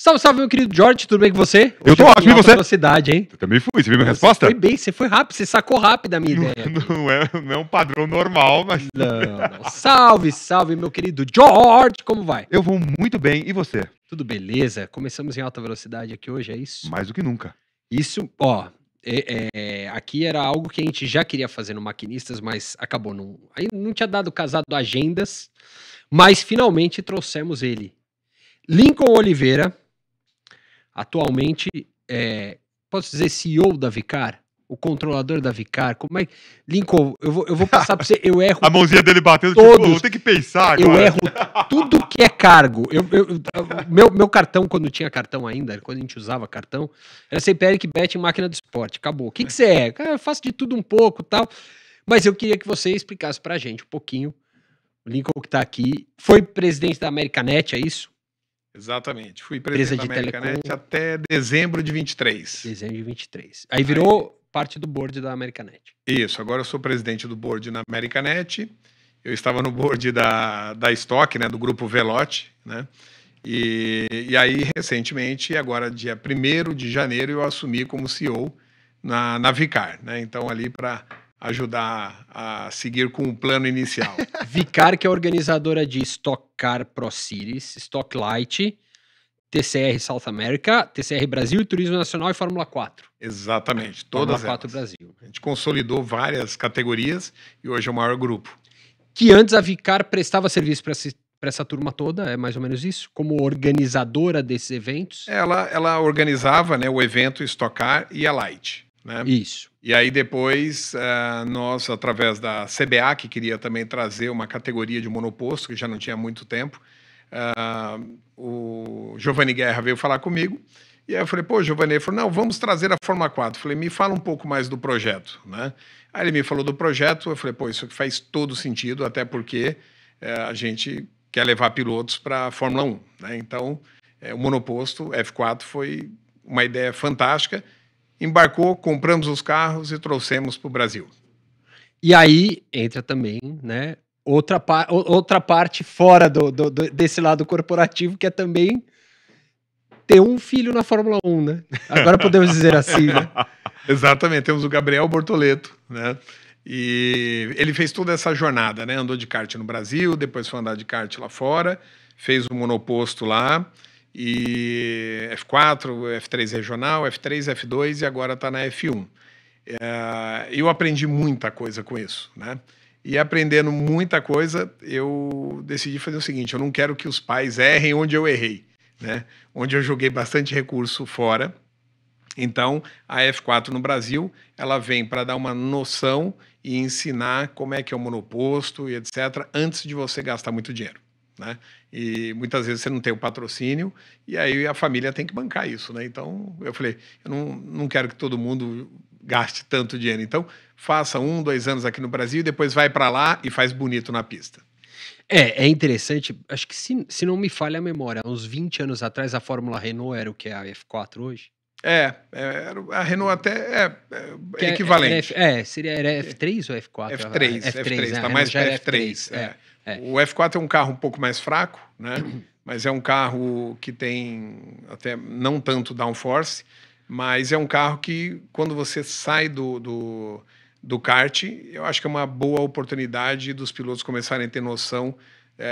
Salve, salve, meu querido George, tudo bem com você? Eu tô ótimo, e você? Velocidade, hein? Eu também fui, você viu minha resposta? Foi bem, você foi rápido, você sacou rápido a minha ideia. Não é um padrão normal, mas... Não. Salve, salve, meu querido George, como vai? Eu vou muito bem, e você? Tudo beleza? Começamos em alta velocidade aqui hoje, é isso? Mais do que nunca. Isso, ó, aqui era algo que a gente já queria fazer no Maquinistas, mas acabou não... Aí não tinha dado casado agendas, mas finalmente trouxemos ele. Lincoln Oliveira, atualmente, posso dizer CEO da Vicar? O controlador da Vicar? Como é? Lincoln, eu vou passar pra você, eu erro A mãozinha dele batendo, todos, tipo, vou ter que pensar agora. eu erro tudo que é cargo. Meu cartão, quando tinha cartão ainda, quando a gente usava cartão, era CPL que bet em máquina de esporte, acabou. O que você é? Cara, eu faço de tudo um pouco, tal, mas eu queria que você explicasse pra gente um pouquinho. O Lincoln que tá aqui, foi presidente da Americanet, é isso? Exatamente. Fui Empresa presidente de da Americanet telecom. até dezembro de 23. Dezembro de 23. Aí virou parte do board da Americanet. Isso, agora eu sou presidente do board na Americanet. Eu estava no board da Stock, né, do grupo Velote, né? E aí, recentemente, agora dia 1º de janeiro, eu assumi como CEO na Vicar, né? Então, ali para ajudar a seguir com o plano inicial. Vicar, que é organizadora de Stock Car Pro Series, Stock Light, TCR South America, TCR Brasil, Turismo Nacional e Fórmula 4. Exatamente, Fórmula todas 4 elas. Brasil. A gente consolidou várias categorias e hoje é o maior grupo. Que antes a Vicar prestava serviço para essa turma toda, é mais ou menos isso? Como organizadora desses eventos? Ela organizava, né, o evento Stock Car e a Light, né? Isso. E aí depois, nós, através da CBA, que queria também trazer uma categoria de monoposto, que já não tinha muito tempo, o Giovanni Guerra veio falar comigo, e aí eu falei, pô, Giovanni, ele falou, não, vamos trazer a Fórmula 4. Eu falei, me fala um pouco mais do projeto, né? Aí ele me falou do projeto, eu falei, pô, isso aqui faz todo sentido, até porque a gente quer levar pilotos para a Fórmula 1, né? Então, o monoposto F4 foi uma ideia fantástica, embarcou, compramos os carros e trouxemos para o Brasil. E aí entra também, né, outra parte fora desse lado corporativo, que é também ter um filho na Fórmula 1, né? Agora podemos dizer assim, né? Exatamente, temos o Gabriel Bortoleto, né? E ele fez toda essa jornada, né? Andou de kart no Brasil, depois foi andar de kart lá fora, fez o monoposto lá, e F4, F3 regional, F3, F2 e agora está na F1. Eu aprendi muita coisa com isso, né? E aprendendo muita coisa, eu decidi fazer o seguinte, eu não quero que os pais errem onde eu errei, né? Onde eu joguei bastante recurso fora. Então, a F4 no Brasil, ela vem para dar uma noção e ensinar como é que é o monoposto e etc., antes de você gastar muito dinheiro, né? E muitas vezes você não tem o patrocínio e aí a família tem que bancar isso, né? Então, eu falei, eu não quero que todo mundo gaste tanto dinheiro. Então, faça 1, 2 anos aqui no Brasil e depois vai para lá e faz bonito na pista. É interessante, acho que se não me falha a memória, uns 20 anos atrás a Fórmula Renault era o que é a F4 hoje? A Renault até é equivalente. Era F3 ou F4? F3, né? tá mais Já para era F3. O F4 é um carro um pouco mais fraco, né? Mas é um carro que tem até não tanto downforce, mas é um carro que quando você sai do kart, eu acho que é uma boa oportunidade dos pilotos começarem a ter noção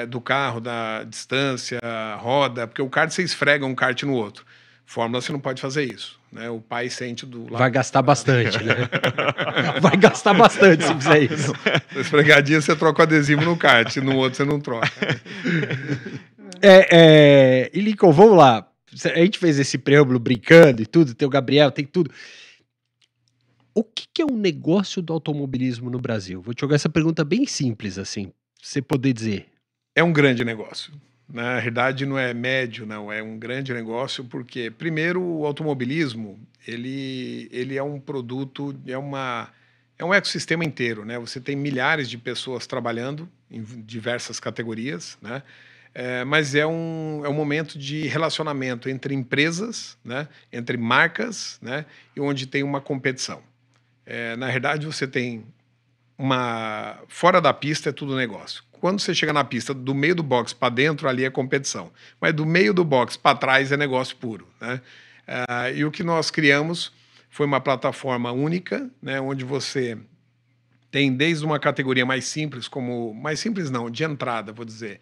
do carro, da distância, roda, porque o kart você esfrega um kart no outro. Fórmula você não pode fazer isso, né? O pai sente do lado. Vai gastar bastante, né? Vai gastar bastante se fizer isso. Na esfregadinha você troca o adesivo no kart, no outro você não troca. E Lincoln, vamos lá. A gente fez esse preâmbulo brincando e tudo, tem o Gabriel, tem tudo. O que é um negócio do automobilismo no Brasil? Vou te jogar essa pergunta bem simples, assim, pra você poder dizer. É um grande negócio. Na verdade, não é médio, não. É um grande negócio porque, primeiro, o automobilismo, ele é um produto, é um ecossistema inteiro, né? Você tem milhares de pessoas trabalhando em diversas categorias, né? Mas é um momento de relacionamento entre empresas, né? Entre marcas, né? E onde tem uma competição. Na verdade, você tem fora da pista é tudo negócio. Quando você chega na pista, do meio do box para dentro, ali é competição. Mas do meio do box para trás é negócio puro, né? E o que nós criamos foi uma plataforma única, né, onde você tem desde uma categoria mais simples, mais simples não, de entrada, vou dizer,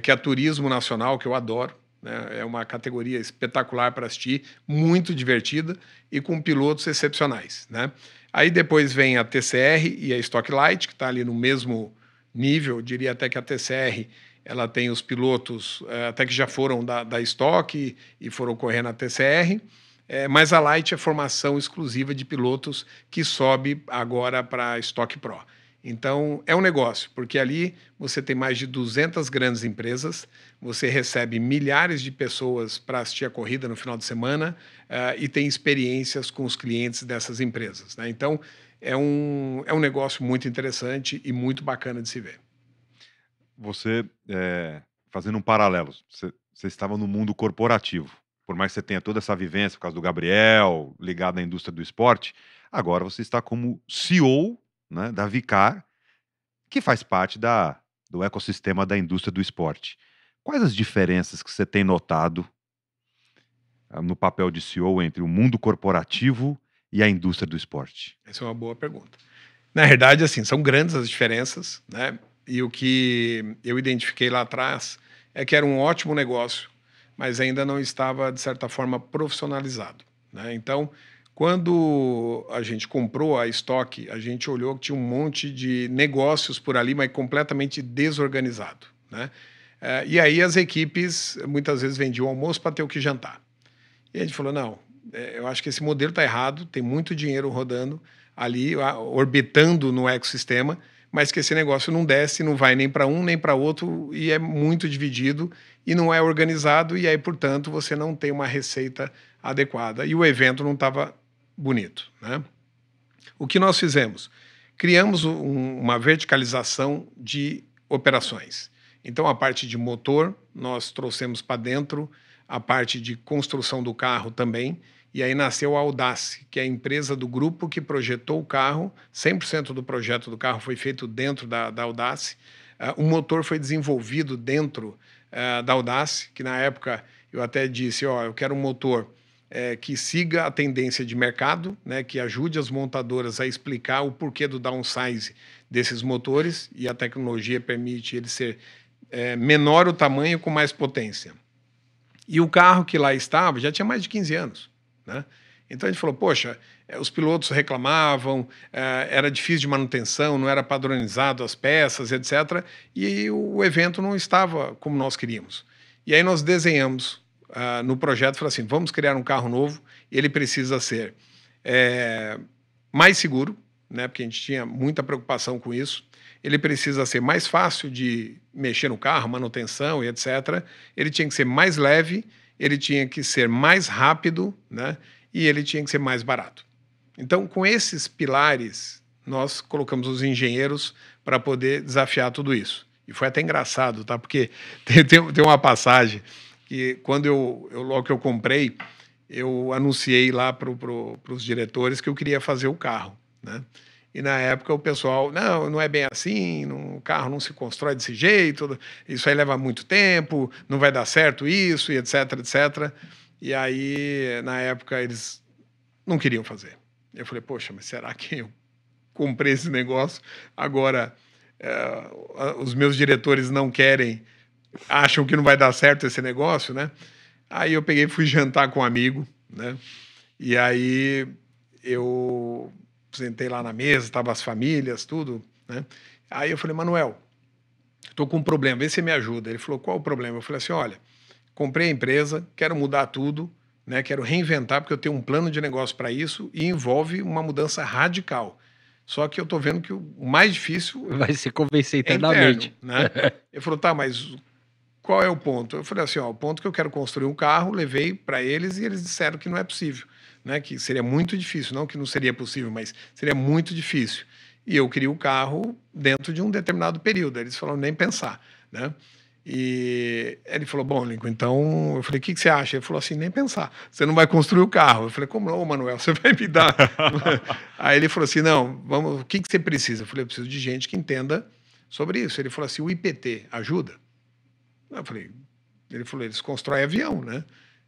que é turismo nacional, que eu adoro, né? É uma categoria espetacular para assistir, muito divertida e com pilotos excepcionais, né? Aí depois vem a TCR e a Stock Light, que está ali no mesmo nível. Eu diria até que a TCR ela tem os pilotos até que já foram da Stock e foram correr na TCR, mas a Light é formação exclusiva de pilotos que sobe agora para a Stock Pro. Então, é um negócio, porque ali você tem mais de 200 grandes empresas, você recebe milhares de pessoas para assistir a corrida no final de semana e tem experiências com os clientes dessas empresas, né? Então, é um negócio muito interessante e muito bacana de se ver. Você, fazendo um paralelo, você estava no mundo corporativo. Por mais que você tenha toda essa vivência por causa do Gabriel, ligado à indústria do esporte, agora você está como CEO, né, da Vicar, que faz parte do ecossistema da indústria do esporte. Quais as diferenças que você tem notado no papel de CEO entre o mundo corporativo e a indústria do esporte? Essa é uma boa pergunta. Na verdade, assim, são grandes as diferenças, né? E o que eu identifiquei lá atrás é que era um ótimo negócio, mas ainda não estava, de certa forma, profissionalizado, né? Então, quando a gente comprou a Stock, a gente olhou que tinha um monte de negócios por ali, mas completamente desorganizado, né? E aí as equipes muitas vezes vendiam almoço para ter o que jantar. E a gente falou, não, eu acho que esse modelo está errado, tem muito dinheiro rodando ali, orbitando no ecossistema, mas que esse negócio não desce, não vai nem para um nem para outro, e é muito dividido e não é organizado, e aí, portanto, você não tem uma receita adequada. E o evento não estava bonito, né? O que nós fizemos? Criamos uma verticalização de operações. Então, a parte de motor, nós trouxemos para dentro, a parte de construção do carro também, e aí nasceu a Audace, que é a empresa do grupo que projetou o carro, 100% do projeto do carro foi feito dentro da Audace. O motor foi desenvolvido dentro da Audace, que na época eu até disse, eu quero um motor que siga a tendência de mercado, né, que ajude as montadoras a explicar o porquê do downsize desses motores, e a tecnologia permite ele ser menor o tamanho com mais potência. E o carro que lá estava já tinha mais de 15 anos, né? Então a gente falou, poxa, os pilotos reclamavam, era difícil de manutenção, não era padronizado as peças, etc. E o evento não estava como nós queríamos. E aí nós desenhamos no projeto, falamos assim, vamos criar um carro novo, ele precisa ser mais seguro, né, porque a gente tinha muita preocupação com isso. Ele precisa ser mais fácil de mexer no carro, manutenção e etc. Ele tinha que ser mais leve, ele tinha que ser mais rápido, né? E ele tinha que ser mais barato. Então, com esses pilares, nós colocamos os engenheiros para poder desafiar tudo isso. E foi até engraçado, tá? Porque tem uma passagem que, logo que eu comprei, eu anunciei lá para os diretores que eu queria fazer o carro, né? E na época o pessoal, não é bem assim, o carro não se constrói desse jeito, isso aí leva muito tempo, não vai dar certo isso, e etc, etc. E aí, na época, eles não queriam fazer. Eu falei, poxa, mas será que eu comprei esse negócio? Agora, os meus diretores não querem, acham que não vai dar certo esse negócio, né? Aí eu peguei e fui jantar com um amigo, né? E aí eu sentei lá na mesa, estavam as famílias, tudo, né? Aí eu falei, Manuel, estou com um problema, vê se você me ajuda. Ele falou, qual o problema? Eu falei assim, olha, comprei a empresa, quero mudar tudo, né? Quero reinventar, porque eu tenho um plano de negócio para isso e envolve uma mudança radical. Só que eu estou vendo que o mais difícil vai se convencer interno, internamente, né? Ele falou, tá, mas qual é o ponto? Eu falei assim, o ponto que eu quero construir um carro, levei para eles e eles disseram que não é possível, né? Que seria muito difícil, não que não seria possível, mas seria muito difícil. E eu queria o carro dentro de um determinado período. Eles falaram, nem pensar, né? E ele falou, bom, Lincoln, então... Eu falei, o que você acha? Ele falou assim, nem pensar. Você não vai construir o carro. Eu falei, como não, Manuel? Você vai me dar... Aí ele falou assim, não, vamos, o que você precisa? Eu falei, eu preciso de gente que entenda sobre isso. Ele falou assim, o IPT ajuda? Eu falei, ele falou, eles constroem avião, né?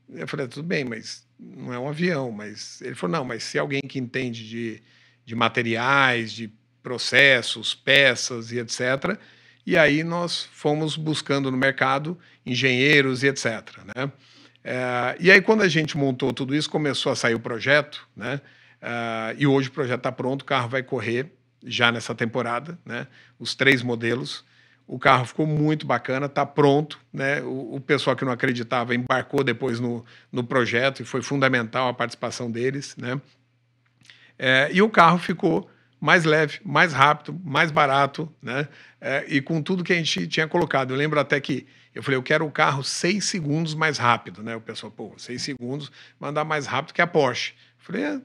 Eu falei, tudo bem, mas não é um avião. Mas ele falou, não, mas se alguém que entende de materiais, de processos, peças e etc. E aí nós fomos buscando no mercado engenheiros e etc. Né? E aí quando a gente montou tudo isso, começou a sair o projeto, né? E hoje o projeto está pronto, o carro vai correr já nessa temporada, né? Os 3 modelos. O carro ficou muito bacana, está pronto, né? O pessoal que não acreditava embarcou depois no projeto e foi fundamental a participação deles, né? E o carro ficou mais leve, mais rápido, mais barato, né? E com tudo que a gente tinha colocado. Eu lembro até que eu falei, eu quero o carro 6 segundos mais rápido, né? O pessoal, pô, 6 segundos vai andar mais rápido que a Porsche. Eu falei,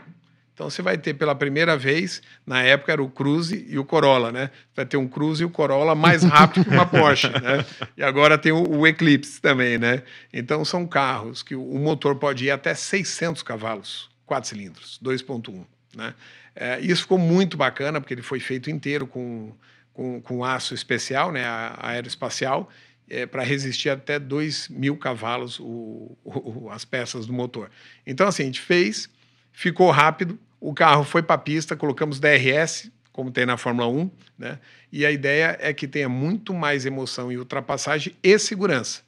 então você vai ter pela primeira vez, na época era o Cruze e o Corolla, né? Vai ter um Cruze e o Corolla mais rápido que uma Porsche, né? E agora tem o Eclipse também, né? Então são carros que o motor pode ir até 600 cavalos, 4 cilindros, 2.1, né? Isso ficou muito bacana, porque ele foi feito inteiro com aço especial, né? Aeroespacial, para resistir até 2.000 cavalos as peças do motor. Então assim, a gente fez, ficou rápido, o carro foi para a pista, colocamos DRS, como tem na Fórmula 1, né? E a ideia é que tenha muito mais emoção e ultrapassagem e segurança.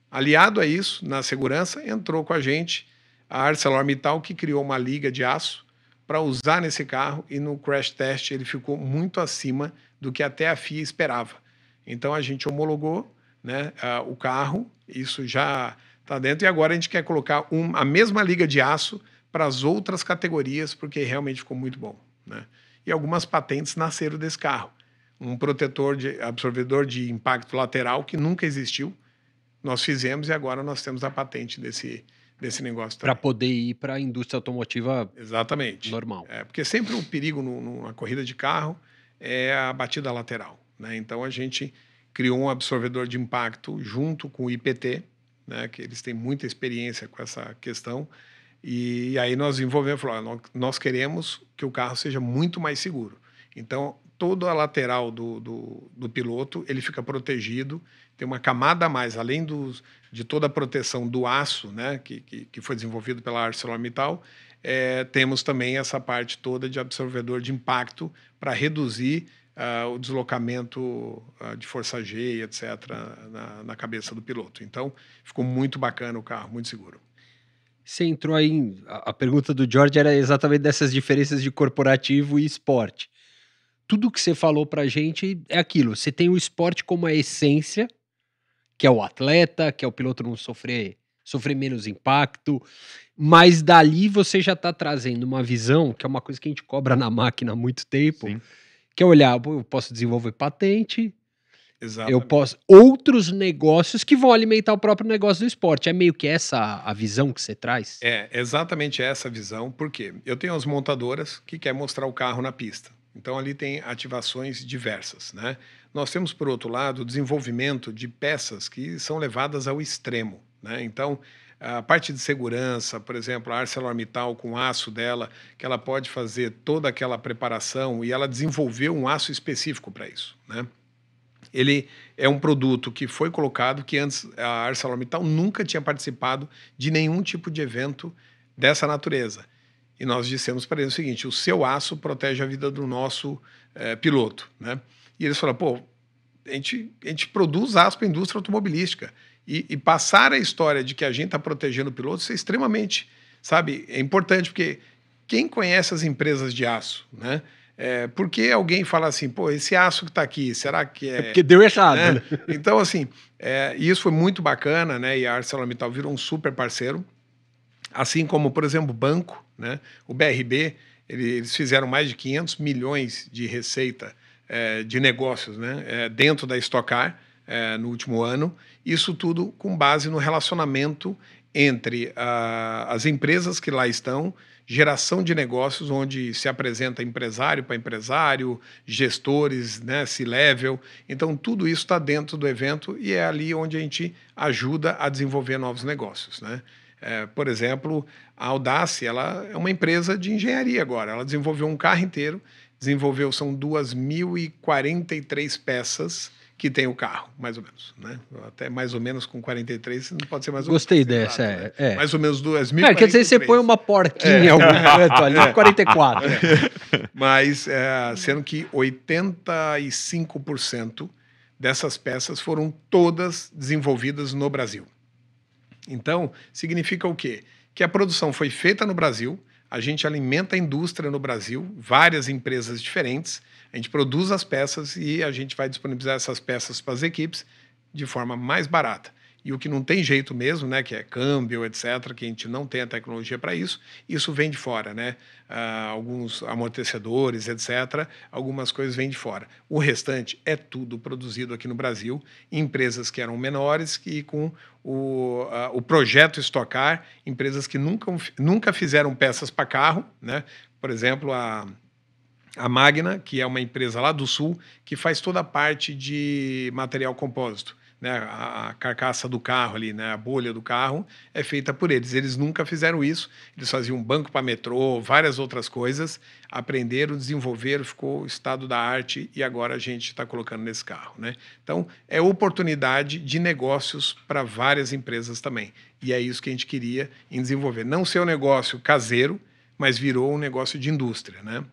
Aliado a isso, na segurança, entrou com a gente a ArcelorMittal, que criou uma liga de aço para usar nesse carro, e no crash test ele ficou muito acima do que até a FIA esperava. Então a gente homologou, né, o carro, isso já está dentro, e agora a gente quer colocar a mesma liga de aço para as outras categorias, porque realmente ficou muito bom, né? E algumas patentes nasceram desse carro. Um protetor de absorvedor de impacto lateral que nunca existiu, nós fizemos, e agora nós temos a patente desse negócio Para também. poder ir para a indústria automotiva Exatamente. normal. Porque sempre o perigo numa corrida de carro é a batida lateral, né? Então a gente criou um absorvedor de impacto junto com o IPT, né, que eles têm muita experiência com essa questão. E aí nós desenvolvemos, falamos, nós queremos que o carro seja muito mais seguro. Então, toda a lateral do piloto, ele fica protegido, tem uma camada a mais, além de toda a proteção do aço, né, que foi desenvolvido pela ArcelorMittal, temos também essa parte toda de absorvedor de impacto para reduzir o deslocamento de força G, etc., na cabeça do piloto. Então, ficou muito bacana o carro, muito seguro. Você entrou aí, a pergunta do George era exatamente dessas diferenças de corporativo e esporte. Tudo que você falou pra gente é aquilo, você tem o esporte como a essência, que é o atleta, que é o piloto não sofrer menos impacto, mas dali você já tá trazendo uma visão, que é uma coisa que a gente cobra na máquina há muito tempo, Sim. que é olhar, eu posso desenvolver patente, Exatamente. eu posso outros negócios que vão alimentar o próprio negócio do esporte. É meio que essa a visão que você traz? É exatamente essa visão, porque eu tenho as montadoras que querem mostrar o carro na pista. Então ali tem ativações diversas, né? Nós temos, por outro lado, o desenvolvimento de peças que são levadas ao extremo, né? Então, a parte de segurança, por exemplo, a ArcelorMittal com o aço dela, que ela pode fazer toda aquela preparação, e ela desenvolveu um aço específico para isso, né? Ele é um produto que foi colocado que antes a ArcelorMittal nunca tinha participado de nenhum tipo de evento dessa natureza. E nós dissemos para eles o seguinte, o seu aço protege a vida do nosso piloto, né? E eles falaram, pô, a gente produz aço para a indústria automobilística. E passar a história de que a gente está protegendo o piloto, isso é extremamente, sabe, é importante, porque quem conhece as empresas de aço, né? Por que alguém fala assim, pô, esse aço que está aqui, será que é... É porque deu errado, né? né? Então, assim, isso foi muito bacana, né? E a ArcelorMittal virou um super parceiro. Assim como, por exemplo, o banco, né? O BRB, eles fizeram mais de 500 milhões de receita de negócios, né? Dentro da Stock Car no último ano. Isso tudo com base no relacionamento entre as empresas que lá estão geração de negócios, onde se apresenta empresário para empresário, gestores, né, C-level. Então, tudo isso está dentro do evento e é ali onde a gente ajuda a desenvolver novos negócios, né? Por exemplo, a Audace, ela é uma empresa de engenharia agora. Ela desenvolveu um carro inteiro, são 2.043 peças que tem o carro, mais ou menos, né? Até mais ou menos com 43, não pode ser mais ou menos. Gostei dessa, exato, né? Mais ou menos 2.043. Quer dizer, você põe uma porquinha em algum canto ali, 44. Mas, sendo que 85% dessas peças foram todas desenvolvidas no Brasil. Então, significa o quê? Que a produção foi feita no Brasil, a gente alimenta a indústria no Brasil, várias empresas diferentes, a gente produz as peças e a gente vai disponibilizar essas peças para as equipes de forma mais barata. E o que não tem jeito mesmo, né, que é câmbio, etc., que a gente não tem a tecnologia para isso, isso vem de fora, né? Alguns amortecedores, etc., algumas coisas vêm de fora. O restante é tudo produzido aqui no Brasil, em empresas que eram menores e com o projeto Estocar, empresas que nunca fizeram peças para carro, né? Por exemplo, a Magna, que é uma empresa lá do Sul, que faz toda a parte de material compósito, né? A carcaça do carro ali, né? A bolha do carro é feita por eles. Eles nunca fizeram isso. Eles faziam banco para metrô, várias outras coisas. Aprenderam, desenvolveram, ficou o estado da arte e agora a gente está colocando nesse carro, né? Então, é oportunidade de negócios para várias empresas também. E é isso que a gente queria em desenvolver. Não ser um negócio caseiro, mas virou um negócio de indústria, né?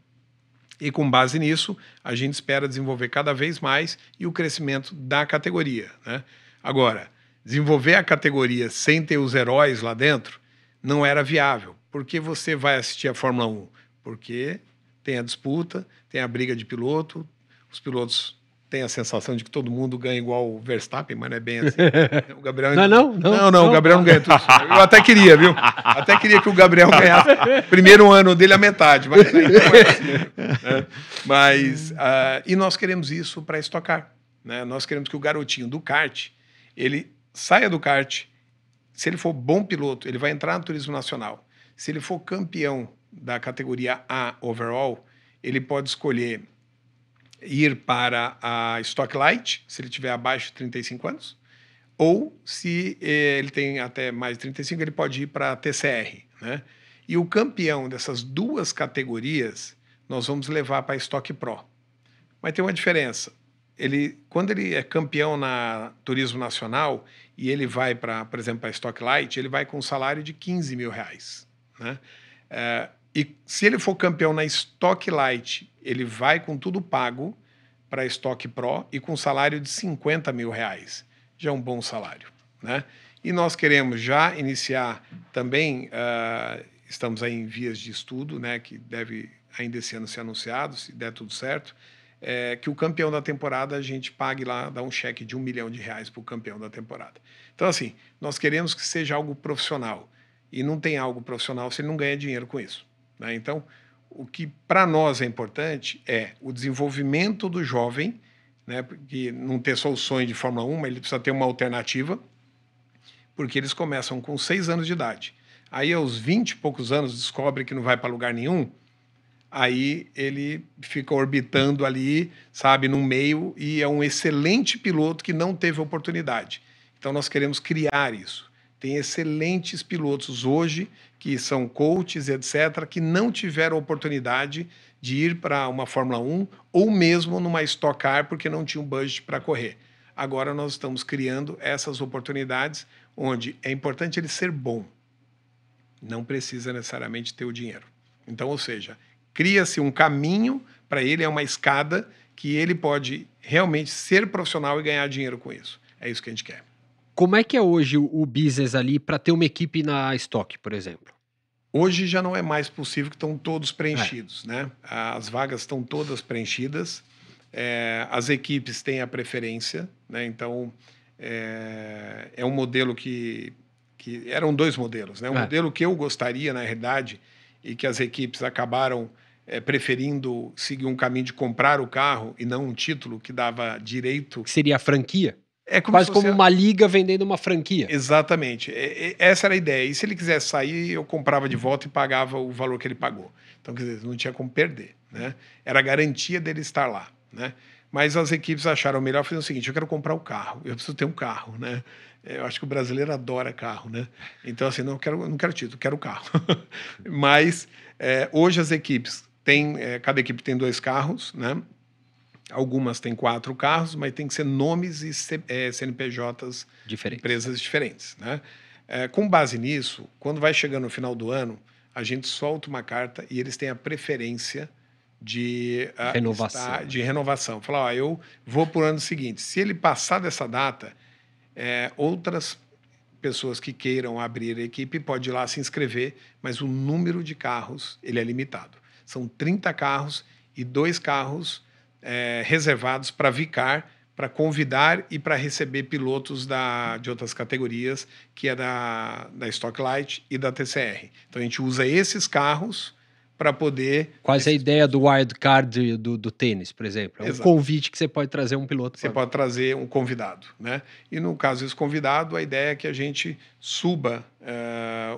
E com base nisso, a gente espera desenvolver cada vez mais e o crescimento da categoria, né? Agora, desenvolver a categoria sem ter os heróis lá dentro não era viável. Por que você vai assistir a Fórmula 1? Porque tem a disputa, tem a briga de piloto, os pilotos têm a sensação de que todo mundo ganha igual o Verstappen, mas não é bem assim. O Gabriel não, o Gabriel não ganha tudo. Eu até queria, viu? Até queria que o Gabriel ganhasse primeiro ano dele a metade, mas aí não é assim, né? Mas e nós queremos isso para estocar, né? Nós queremos que o garotinho do kart, ele saia do kart, se ele for bom piloto, ele vai entrar no turismo nacional. Se ele for campeão da categoria A overall, ele pode escolher ir para a Stock Light, se ele tiver abaixo de 35 anos, ou se ele tem até mais de 35, ele pode ir para a TCR, né? E o campeão dessas duas categorias, nós vamos levar para a Stock Pro. Mas tem uma diferença. Quando ele é campeão na Turismo Nacional e ele vai, por exemplo, para a Stock Light, ele vai com um salário de R$15 mil, né? E se ele for campeão na Stock Light, ele vai com tudo pago para a Stock Pro e com salário de R$50 mil. Já é um bom salário, né? E nós queremos já iniciar também, estamos aí em vias de estudo, né, que deve ainda esse ano ser anunciado, se der tudo certo, que o campeão da temporada a gente pague lá, dá um cheque de R$1 milhão para o campeão da temporada. Então, assim, nós queremos que seja algo profissional. E não tem algo profissional se ele não ganha dinheiro com isso, né? Então, o que para nós é importante é o desenvolvimento do jovem, né? Porque não ter só o sonho de Fórmula 1, mas ele precisa ter uma alternativa, porque eles começam com 6 anos de idade. Aí, aos 20 e poucos anos, descobre que não vai para lugar nenhum, aí ele fica orbitando ali, sabe, no meio, e é um excelente piloto que não teve oportunidade. Então, nós queremos criar isso. Tem excelentes pilotos hoje, que são coaches, etc., que não tiveram oportunidade de ir para uma Fórmula 1 ou mesmo numa Stock Car porque não tinham budget para correr. Agora nós estamos criando essas oportunidades onde é importante ele ser bom. Não precisa necessariamente ter o dinheiro. Então, ou seja, cria-se um caminho para ele, é uma escada que ele pode realmente ser profissional e ganhar dinheiro com isso. É isso que a gente quer. Como é que é hoje o business ali para ter uma equipe na Stock, por exemplo? Hoje já não é mais possível, que estão todos preenchidos, né? As vagas estão todas preenchidas, as equipes têm a preferência, né? Então, é um modelo que eram 2 modelos, né? Um modelo que eu gostaria, na realidade, e que as equipes acabaram preferindo seguir um caminho de comprar o carro e não um título que dava direito... Que seria a franquia? É como Quase se como você... uma liga vendendo uma franquia. Exatamente. Essa era a ideia. E se ele quisesse sair, eu comprava de volta e pagava o valor que ele pagou. Então, quer dizer, não tinha como perder, né? Era a garantia dele estar lá, né? Mas as equipes acharam melhor fazer o seguinte: eu quero comprar o carro, eu preciso ter um carro, né? Eu acho que o brasileiro adora carro, né? Então, assim, não quero título, quero carro. Mas hoje as equipes têm, cada equipe tem 2 carros, né? Algumas têm 4 carros, mas tem que ser nomes e CNPJs, Diferentes. empresas diferentes, né? Com base nisso, quando vai chegando no final do ano, a gente solta uma carta e eles têm a preferência de Renovação. de renovação. Falar, ó, eu vou para o ano seguinte. Se ele passar dessa data, outras pessoas que queiram abrir a equipe pode ir lá se inscrever, mas o número de carros ele é limitado. São 30 carros e 2 carros reservados para Vicar, para convidar e para receber pilotos de outras categorias, que é da Stocklight e da TCR. Então a gente usa esses carros para poder... Quase a ideia do wildcard do tênis, por exemplo. É um Exato. convite que você pode trazer um piloto. Você pode trazer um convidado, né? E no caso desse convidado, a ideia é que a gente suba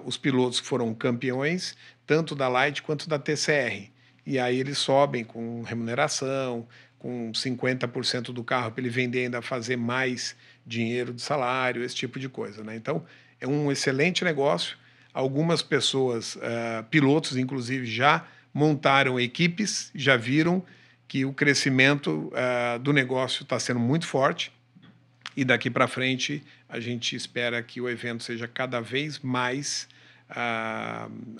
os pilotos que foram campeões, tanto da Light quanto da TCR. E aí eles sobem com remuneração, com 50% do carro para ele vender e ainda fazer mais dinheiro de salário, esse tipo de coisa, né? Então, é um excelente negócio. Algumas pessoas, pilotos inclusive, já montaram equipes, já viram que o crescimento do negócio está sendo muito forte e daqui para frente a gente espera que o evento seja cada vez mais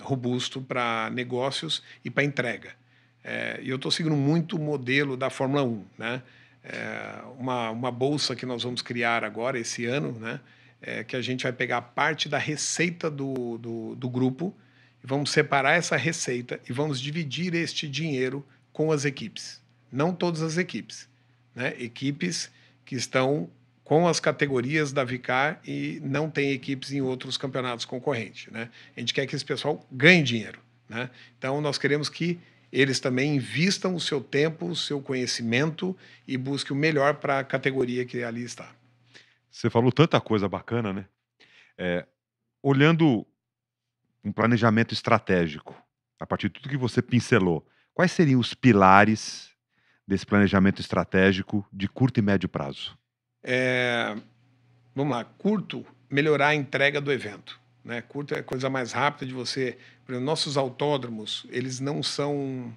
robusto para negócios e para entrega. E eu estou seguindo muito o modelo da Fórmula 1, né? Uma bolsa que nós vamos criar agora, esse ano, né? Que a gente vai pegar parte da receita do grupo e vamos separar essa receita e vamos dividir este dinheiro com as equipes. Não todas as equipes, né? Equipes que estão com as categorias da Vicar e não tem equipes em outros campeonatos concorrentes, né? A gente quer que esse pessoal ganhe dinheiro, né? Então, nós queremos que eles também invistam o seu tempo, o seu conhecimento e busquem o melhor para a categoria que ali está. Você falou tanta coisa bacana, né? Olhando um planejamento estratégico, a partir de tudo que você pincelou, quais seriam os pilares desse planejamento estratégico de curto e médio prazo? Vamos lá, curto, melhorar a entrega do evento, né? Curto é a coisa mais rápida de você... Por exemplo, nossos autódromos, eles não são,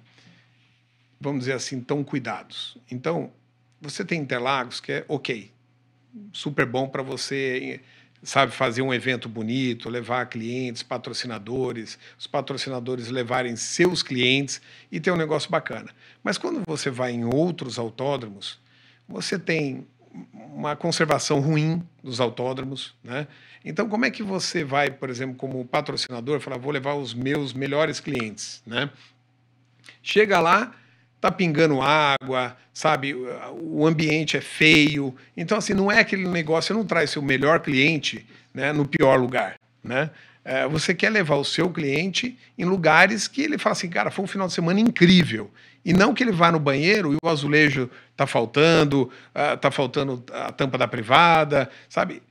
vamos dizer assim, tão cuidados. Então, você tem Interlagos que é ok, super bom para você, sabe, fazer um evento bonito, levar clientes, patrocinadores, os patrocinadores levarem seus clientes e ter um negócio bacana. Mas quando você vai em outros autódromos, você tem uma conservação ruim dos autódromos, né? Então, como é que você vai, por exemplo, como patrocinador, falar, vou levar os meus melhores clientes, né? Chega lá, tá pingando água, sabe? O ambiente é feio. Então, assim, não é aquele negócio, você não traz seu melhor cliente, né, no pior lugar, né? Você quer levar o seu cliente em lugares que ele fala assim, cara, foi um final de semana incrível. E não que ele vá no banheiro e o azulejo tá faltando a tampa da privada, sabe?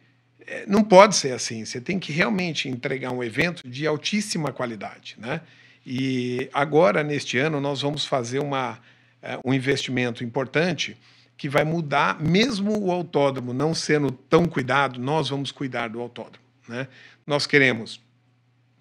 Não pode ser assim. Você tem que realmente entregar um evento de altíssima qualidade, né? E agora, neste ano, nós vamos fazer um investimento importante que vai mudar, mesmo o autódromo não sendo tão cuidado, nós vamos cuidar do autódromo, né? Nós queremos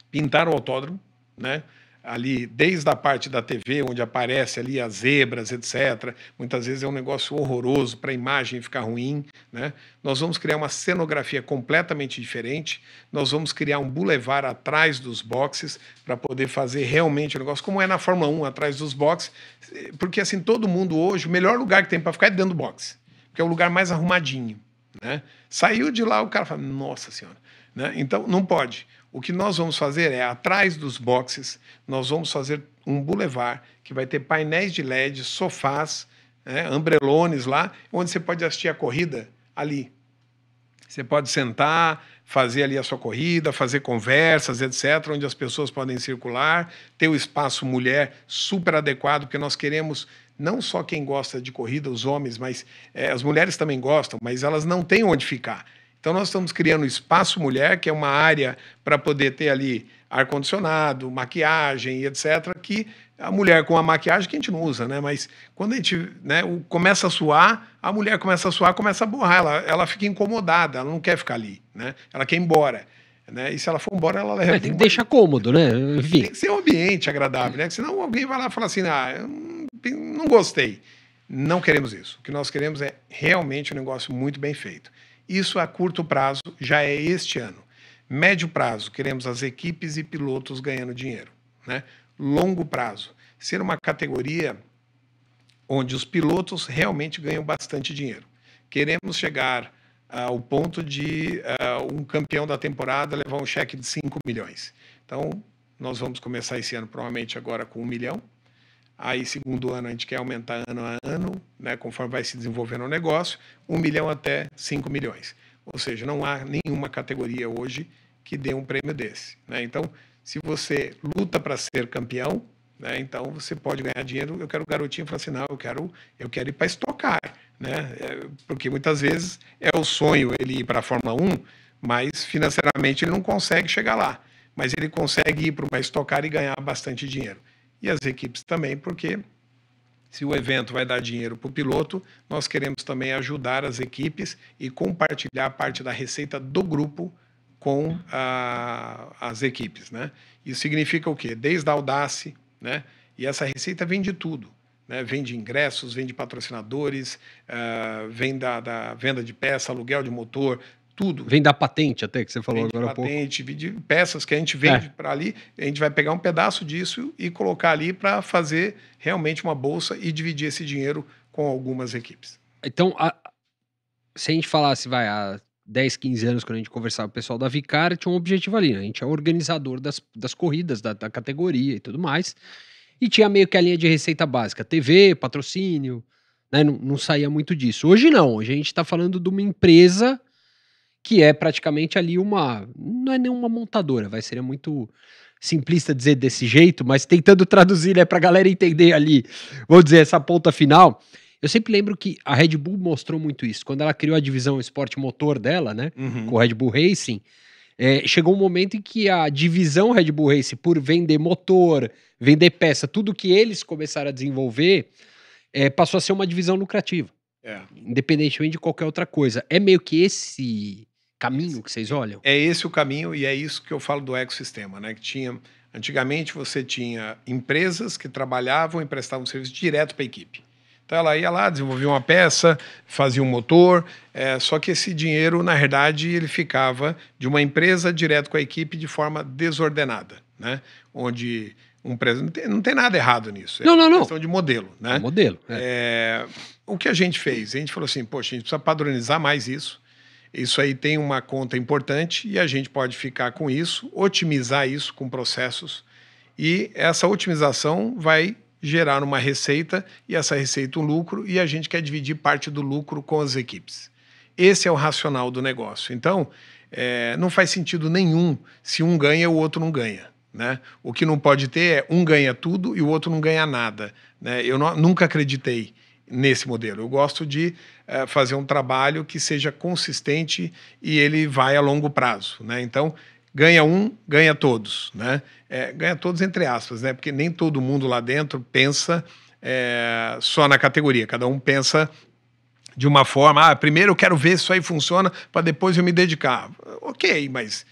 pintar o autódromo, né? Ali, desde a parte da TV, onde aparece ali as zebras, etc. Muitas vezes é um negócio horroroso para a imagem ficar ruim, né? Nós vamos criar uma cenografia completamente diferente, nós vamos criar um bulevar atrás dos boxes para poder fazer realmente o negócio, como é na Fórmula 1, atrás dos boxes, porque assim, todo mundo hoje, o melhor lugar que tem para ficar é dentro do boxe, porque é o lugar mais arrumadinho, né? Saiu de lá, o cara fala, nossa senhora, né? Então, não pode. O que nós vamos fazer é, atrás dos boxes, nós vamos fazer um bulevar que vai ter painéis de LED, sofás, né, ambrelones lá, onde você pode assistir a corrida ali. Você pode sentar, fazer ali a sua corrida, fazer conversas, etc., onde as pessoas podem circular, ter o espaço mulher super adequado, porque nós queremos não só quem gosta de corrida, os homens, mas as mulheres também gostam, mas elas não têm onde ficar. Então nós estamos criando o Espaço Mulher, que é uma área para poder ter ali ar-condicionado, maquiagem e etc., que a mulher com a maquiagem que a gente não usa, né? Mas quando a gente, né, começa a suar, a mulher começa a suar, começa a borrar, ela fica incomodada, ela não quer ficar ali, né? Ela quer ir embora, né? E se ela for embora, ela leva. Tem que deixar cômodo, né? Enfim. Tem que ser um ambiente agradável, né? Senão alguém vai lá e fala assim, eu não gostei. Não queremos isso. O que nós queremos é realmente um negócio muito bem feito. Isso a curto prazo já é este ano. Médio prazo, queremos as equipes e pilotos ganhando dinheiro, né? Longo prazo, ser uma categoria onde os pilotos realmente ganham bastante dinheiro. Queremos chegar ao ponto de um campeão da temporada levar um cheque de 5 milhões. Então, nós vamos começar esse ano provavelmente agora com 1 milhão. Aí, segundo ano, a gente quer aumentar ano a ano, né, conforme vai se desenvolvendo o negócio, 1 milhão até 5 milhões. Ou seja, não há nenhuma categoria hoje que dê um prêmio desse, né? Então, se você luta para ser campeão, né, então você pode ganhar dinheiro. Eu quero o garotinho falar assim, não, eu quero ir para Stock Car, né? Porque muitas vezes é o sonho ele ir para a Fórmula 1, mas financeiramente ele não consegue chegar lá. Mas ele consegue ir para uma Stock Car e ganhar bastante dinheiro. E as equipes também, porque se o evento vai dar dinheiro para o piloto, nós queremos também ajudar as equipes e compartilhar parte da receita do grupo com as equipes, né? Isso significa o quê? Desde a Audace, né? E essa receita vem de tudo, né? Vem de ingressos, vem de patrocinadores, vem da venda de peça, aluguel de motor, tudo. Vem da patente até, que você falou Vem agora há pouco. Patente, de peças que a gente vende para ali, a gente vai pegar um pedaço disso e colocar ali para fazer realmente uma bolsa e dividir esse dinheiro com algumas equipes. Então, se a gente falasse, vai, há 10, 15 anos, quando a gente conversava com o pessoal da Vicar, tinha um objetivo ali, né? A gente é organizador das corridas, da categoria e tudo mais. E tinha meio que a linha de receita básica, TV, patrocínio, né? Não saía muito disso. Hoje não, hoje a gente tá falando de uma empresa que é praticamente ali não é nenhuma montadora, seria muito simplista dizer desse jeito, mas tentando traduzir, né, pra galera entender ali, vou dizer, essa ponta final. Eu sempre lembro que a Red Bull mostrou muito isso. Quando ela criou a divisão esporte motor dela, né, com o Red Bull Racing, chegou um momento em que a divisão Red Bull Racing, por vender motor, vender peça, tudo que eles começaram a desenvolver, passou a ser uma divisão lucrativa. Independentemente de qualquer outra coisa. É meio que esse caminho que vocês olham? É esse o caminho e é isso que eu falo do ecossistema, né? Que antigamente você tinha empresas que trabalhavam e prestavam serviço direto para a equipe. Então ela ia lá, desenvolvia uma peça, fazia um motor, só que esse dinheiro, na verdade, ele ficava de uma empresa direto com a equipe de forma desordenada, né? Onde não tem nada errado nisso. Não. É questão de modelo, né? Modelo. O que a gente fez? A gente falou assim, poxa, a gente precisa padronizar mais isso. Isso aí tem uma conta importante e a gente pode ficar com isso, otimizar isso com processos e essa otimização vai gerar uma receita e essa receita um lucro e a gente quer dividir parte do lucro com as equipes. Esse é o racional do negócio. Então, não faz sentido nenhum se um ganha e o outro não ganha, né? O que não pode ter é um ganha tudo e o outro não ganha nada, né? Eu nunca acreditei nesse modelo. Eu gosto de fazer um trabalho que seja consistente e ele vai a longo prazo, né? Então, ganha um, ganha todos, né? Ganha todos entre aspas, né? Porque nem todo mundo lá dentro pensa só na categoria. Cada um pensa de uma forma, primeiro eu quero ver se isso aí funciona para depois eu me dedicar. Ok, mas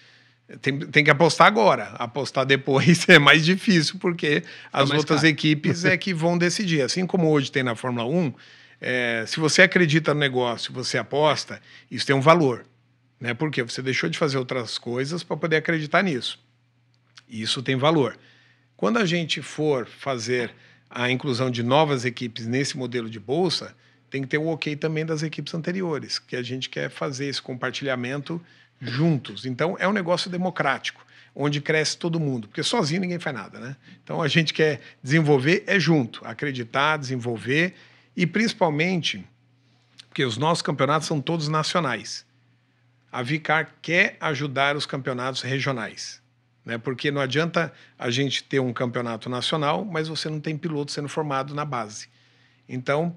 tem que apostar agora. Apostar depois é mais difícil, porque as outras equipes é que vão decidir. Assim como hoje tem na Fórmula 1, se você acredita no negócio, você aposta, isso tem um valor, né? Porque você deixou de fazer outras coisas para poder acreditar nisso. E isso tem valor. Quando a gente for fazer a inclusão de novas equipes nesse modelo de bolsa, tem que ter o ok também das equipes anteriores, que a gente quer fazer esse compartilhamento juntos. Então, é um negócio democrático, onde cresce todo mundo, porque sozinho ninguém faz nada, né? Então, a gente quer desenvolver junto, acreditar, desenvolver, e principalmente, porque os nossos campeonatos são todos nacionais. a Vicar quer ajudar os campeonatos regionais, né? Porque não adianta a gente ter um campeonato nacional, mas você não tem piloto sendo formado na base. Então,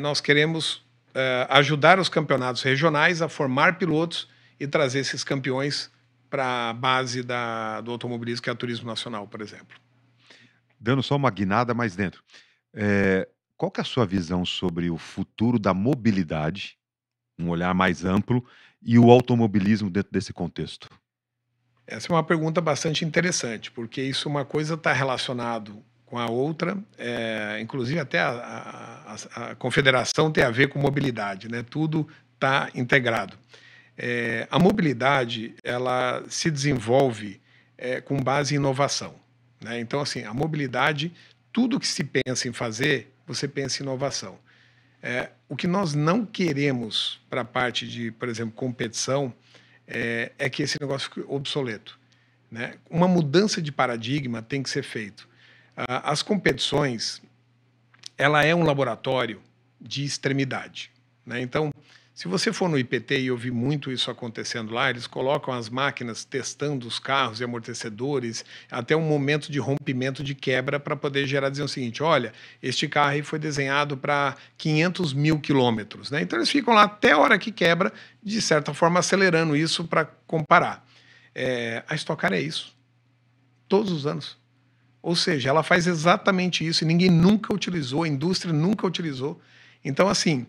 nós queremos ajudar os campeonatos regionais a formar pilotos e trazer esses campeões para a base do automobilismo, que é o turismo nacional, por exemplo. Dando só uma guinada mais dentro. Qual que é a sua visão sobre o futuro da mobilidade, um olhar mais amplo, e o automobilismo dentro desse contexto? Essa é uma pergunta bastante interessante, porque isso uma coisa está relacionado com a outra, inclusive até a confederação tem a ver com mobilidade, né? Tudo está integrado. A mobilidade ela se desenvolve com base em inovação, né? Então, assim, a mobilidade, tudo que se pensa em fazer, você pensa em inovação. O que nós não queremos para a parte de, por exemplo, competição, é que esse negócio fique obsoleto, né? Uma mudança de paradigma tem que ser feito. As competições, ela é um laboratório de extremidade, né? Então, se você for no IPT, e eu vi muito isso acontecendo lá, eles colocam as máquinas testando os carros e amortecedores até um momento de rompimento, de quebra, para poder gerar, dizer o seguinte, olha, este carro aí foi desenhado para 500 mil quilômetros, né? Então eles ficam lá até a hora que quebra, de certa forma acelerando isso para comparar. A Stock Car é isso, todos os anos. Ou seja, ela faz exatamente isso e ninguém nunca utilizou, a indústria nunca utilizou. Então, assim,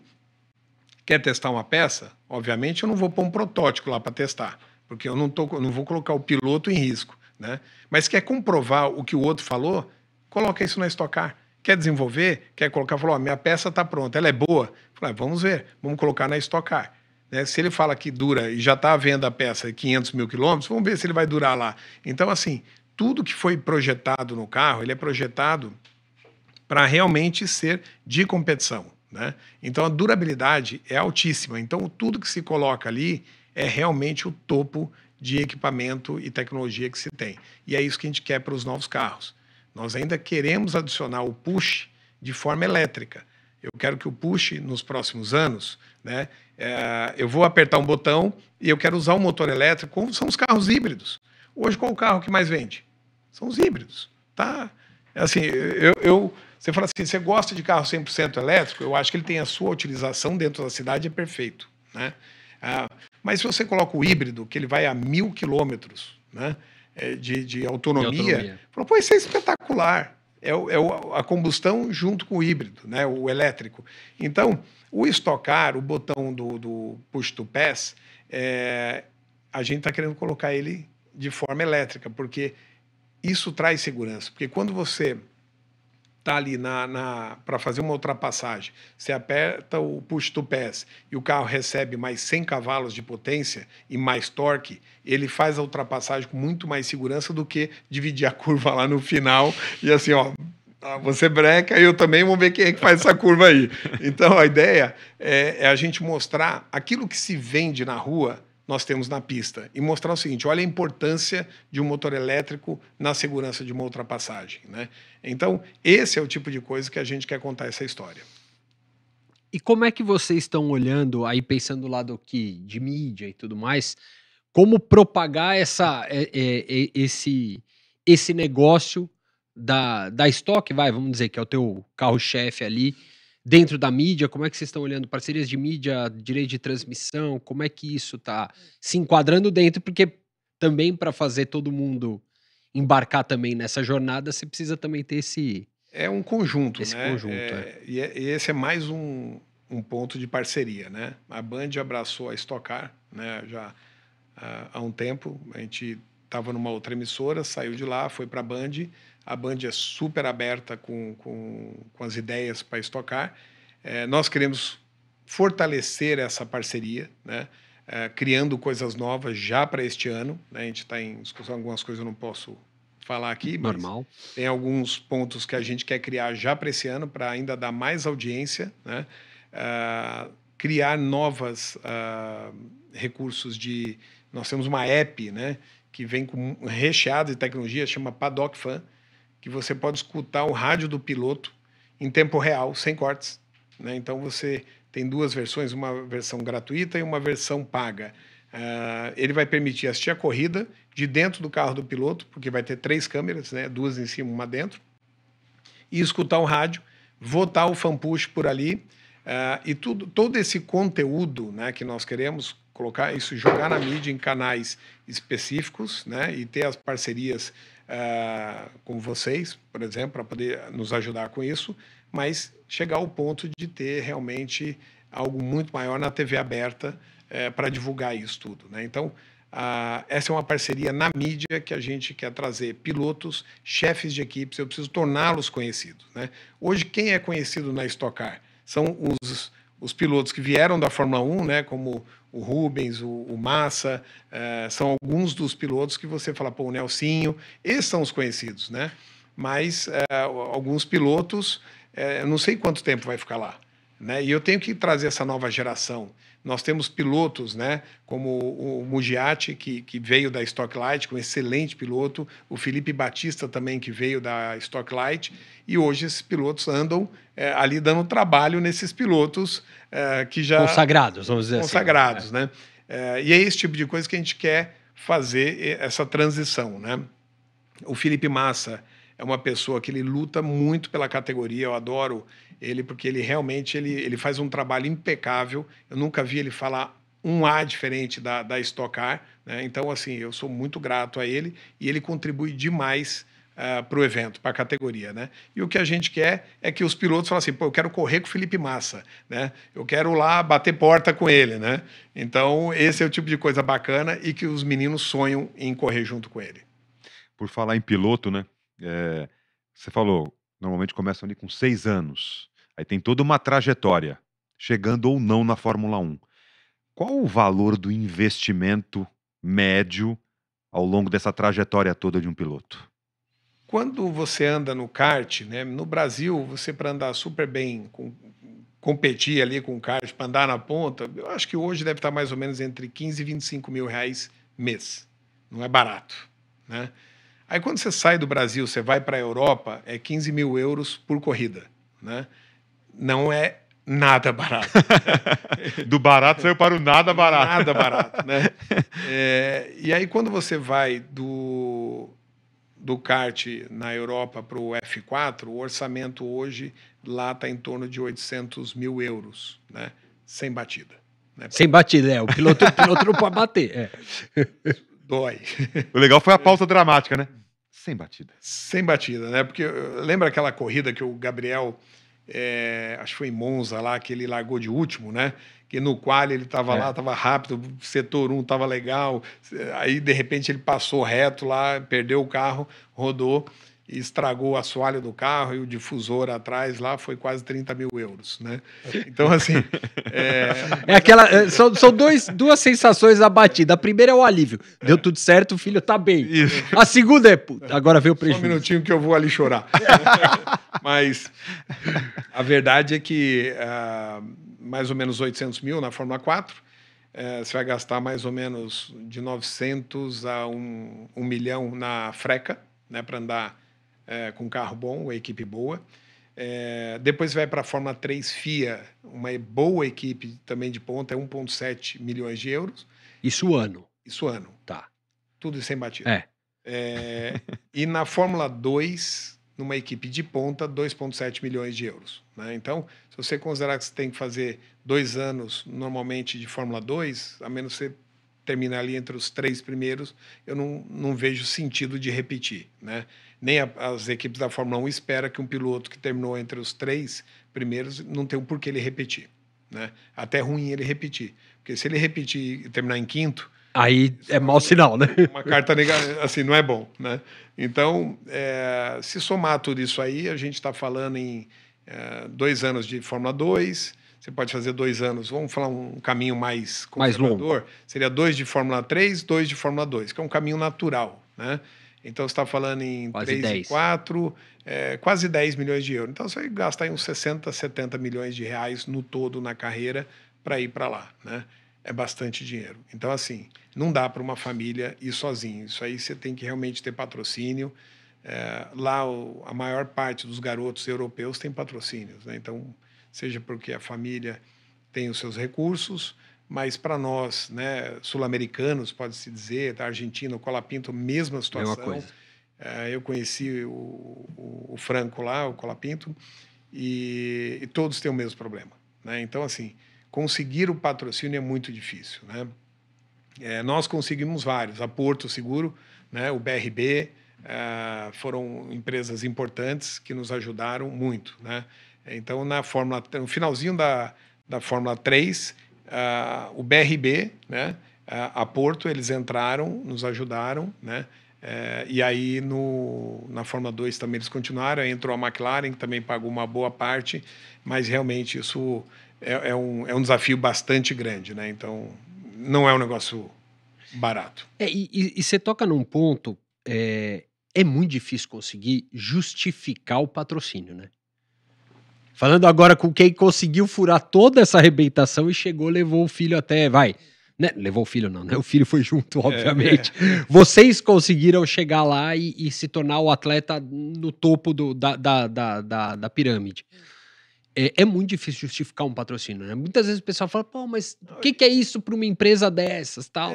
quer testar uma peça? Obviamente eu não vou pôr um protótipo lá para testar, porque eu não vou colocar o piloto em risco, né? Mas quer comprovar o que o outro falou? Coloca isso na Stock Car. Quer desenvolver? Quer colocar? Falou, minha peça está pronta, ela é boa? Fala, vamos ver, vamos colocar na Stock Car. Né? Se ele fala que dura e já está à venda a peça 500 mil quilômetros, vamos ver se ele vai durar lá. Então, assim, tudo que foi projetado no carro, ele é projetado para realmente ser de competição, né? Então a durabilidade é altíssima. Então tudo que se coloca ali é realmente o topo de equipamento e tecnologia que se tem. E é isso que a gente quer para os novos carros. Nós ainda queremos adicionar o push de forma elétrica. Eu quero que o push, nos próximos anos, né, eu vou apertar um botão e eu quero usar um motor elétrico, como são os carros híbridos. Hoje, qual o carro que mais vende? São os híbridos. Tá? Assim, você fala assim, você gosta de carro 100% elétrico? Eu acho que ele tem a sua utilização dentro da cidade, é perfeito, né? Mas se você coloca o híbrido, que ele vai a 1.000 quilômetros, né, de autonomia, falou, pô, isso é espetacular. A combustão junto com o híbrido, né, o elétrico. Então, o Stock Car, o botão do Push to Pass, a gente está querendo colocar ele de forma elétrica, porque isso traz segurança. Porque quando você está ali para fazer uma ultrapassagem, você aperta o push to pass e o carro recebe mais 100 cavalos de potência e mais torque, ele faz a ultrapassagem com muito mais segurança do que dividir a curva lá no final e assim, ó, você breca e eu também, vamos ver quem é que faz essa curva aí. Então a ideia é a gente mostrar aquilo que se vende na rua, nós temos na pista, e mostrar o seguinte, olha a importância de um motor elétrico na segurança de uma ultrapassagem, né? Então, esse é o tipo de coisa que a gente quer contar essa história. E como é que vocês estão olhando, aí pensando do lado aqui de mídia e tudo mais, como propagar esse negócio da Stock, vamos dizer, que é o teu carro-chefe ali, dentro da mídia, como é que vocês estão olhando parcerias de mídia, direito de transmissão, como é que isso está se enquadrando dentro? Porque também para fazer todo mundo embarcar também nessa jornada, você precisa também ter esse... É um conjunto, esse né? conjunto, E esse é mais um ponto de parceria, né? A Band abraçou a Stock Car, né? Já há um tempo, a gente estava numa outra emissora, saiu de lá, foi para a Band é super aberta com as ideias para Stock Car. Nós queremos fortalecer essa parceria, né? Criando coisas novas já para este ano, né? A gente está em discussão, algumas coisas eu não posso falar aqui, mas normal. Tem alguns pontos que a gente quer criar já para esse ano, para ainda dar mais audiência, né? Criar novos recursos de... Nós temos uma app, né, que vem com recheado de tecnologia, chama Paddock Fan, que você pode escutar o rádio do piloto em tempo real, sem cortes, né? Então você tem duas versões, uma versão gratuita e uma versão paga. Ele vai permitir assistir a corrida de dentro do carro do piloto, porque vai ter 3 câmeras, né? 2 em cima, uma dentro, e escutar o rádio, votar o fanpush por ali, e todo esse conteúdo, né, que nós queremos colocar isso, jogar na mídia em canais específicos, né, e ter as parcerias com vocês, por exemplo, para poder nos ajudar com isso, mas chegar ao ponto de ter realmente algo muito maior na TV aberta para divulgar isso tudo, né? Então, essa é uma parceria na mídia que a gente quer trazer pilotos, chefes de equipes, eu preciso torná-los conhecidos, né? Hoje, quem é conhecido na Stock Car são os pilotos que vieram da Fórmula 1, né, como o Rubens, o Massa, são alguns dos pilotos que você fala, pô, o Nelsinho, esses são os conhecidos, né? Mas alguns pilotos, eu não sei quanto tempo vai ficar lá, né? E eu tenho que trazer essa nova geração. Nós temos pilotos, né, como o Mugiati, que veio da Stock Light, um excelente piloto, o Felipe Batista também, que veio da Stock Light, e hoje esses pilotos andam ali dando trabalho nesses pilotos que já... Consagrados, vamos dizer consagrados, assim. né? E é esse tipo de coisa que a gente quer fazer, essa transição, né? O Felipe Massa é uma pessoa que ele luta muito pela categoria, eu adoro ele, porque ele realmente ele faz um trabalho impecável, eu nunca vi ele falar um A diferente da Stock Car, né? Então, assim, eu sou muito grato a ele e ele contribui demais para o evento, para a categoria, né? E o que a gente quer é que os pilotos falem assim, pô, eu quero correr com o Felipe Massa, né? Eu quero lá bater porta com ele, né? Então, esse é o tipo de coisa bacana e que os meninos sonham em correr junto com ele. Por falar em piloto, né? Você falou, normalmente começam ali com 6 anos. Aí tem toda uma trajetória, chegando ou não na Fórmula 1. Qual o valor do investimento médio ao longo dessa trajetória toda de um piloto? Quando você anda no kart, né? No Brasil, você para andar super bem, competir ali com o kart, para andar na ponta, eu acho que hoje deve estar mais ou menos entre 15 e 25 mil reais mês. Não é barato, né? Aí quando você sai do Brasil, você vai para a Europa, é 15 mil euros por corrida, né? Não é nada barato. Do barato saiu para o nada barato. Nada barato, né? E aí quando você vai do kart na Europa para o F4, o orçamento hoje lá está em torno de 800 mil euros, né? Sem batida. Né? Sem batida, o piloto não pode bater. Dói. O legal foi a pausa dramática, né? Sem batida. Sem batida, né? Porque lembra aquela corrida que o Gabriel, acho que foi em Monza lá, que ele largou de último, né? Que no qual ele estava lá, estava rápido, setor 1 estava legal, aí de repente ele passou reto lá, perdeu o carro, rodou e estragou o assoalho do carro e o difusor atrás lá foi quase 30 mil euros, né? Então, assim... São duas sensações da batida. A primeira é o alívio. Deu tudo certo, o filho tá bem. Isso. A segunda é, puta, agora veio o prejuízo. Só um minutinho que eu vou ali chorar. Mas a verdade é que mais ou menos 800 mil na Fórmula 4, você vai gastar mais ou menos de 900 a 1 milhão na freca, né, para andar com carro bom, equipe boa. Depois vai para a Fórmula 3 FIA, uma boa equipe também de ponta, é 1,7 milhões de euros. Isso ano. Isso ano. Tá. Tudo sem batida. E na Fórmula 2, numa equipe de ponta, 2,7 milhões de euros. Né? Então, se você considerar que você tem que fazer 2 anos normalmente de Fórmula 2, a menos que você termine ali entre os 3 primeiros, eu não vejo sentido de repetir. Né? Nem as equipes da Fórmula 1 esperam que um piloto que terminou entre os 3 primeiros não tenha um porquê ele repetir. Né? Até ruim ele repetir. Porque se ele repetir e terminar em quinto, aí é mau sinal, né? Uma carta negativa, assim, não é bom, né? Então, se somar tudo isso aí, a gente está falando em 2 anos de Fórmula 2, você pode fazer 2 anos, vamos falar um caminho mais conservador, seria 2 de Fórmula 3, 2 de Fórmula 2, que é um caminho natural, né? Então, você está falando em quase 3 10. e 4, quase 10 milhões de euros. Então, você vai gastar aí uns 60, 70 milhões de reais no todo na carreira para ir para lá, né? É bastante dinheiro. Então, assim, não dá para uma família ir sozinho. Isso aí você tem que realmente ter patrocínio. Lá, a maior parte dos garotos europeus tem patrocínios, né? Então, seja porque a família tem os seus recursos, mas para nós, né, sul-americanos, pode-se dizer, da Argentina, o Colapinto, mesma situação. Mesma coisa. Eu conheci o Franco lá, o Colapinto, e todos têm o mesmo problema, né? Então, assim, conseguir o patrocínio é muito difícil, né? Nós conseguimos vários, a Porto Seguro, né, o BRB, foram empresas importantes que nos ajudaram muito, né? Então, no finalzinho da Fórmula 3, o BRB, né, a Porto, eles entraram, nos ajudaram, né? E aí na Fórmula 2 também eles continuaram, entrou a McLaren, que também pagou uma boa parte, mas realmente isso é um desafio bastante grande, né? Então, não é um negócio barato. E você toca num ponto, é muito difícil conseguir justificar o patrocínio, né? Falando agora com quem conseguiu furar toda essa arrebentação e chegou, levou o filho até, né? Levou o filho não, né? O filho foi junto, obviamente. Vocês conseguiram chegar lá e se tornar o atleta no topo da pirâmide. É muito difícil justificar um patrocínio, né? Muitas vezes o pessoal fala, pô, mas o que é isso para uma empresa dessas, tal?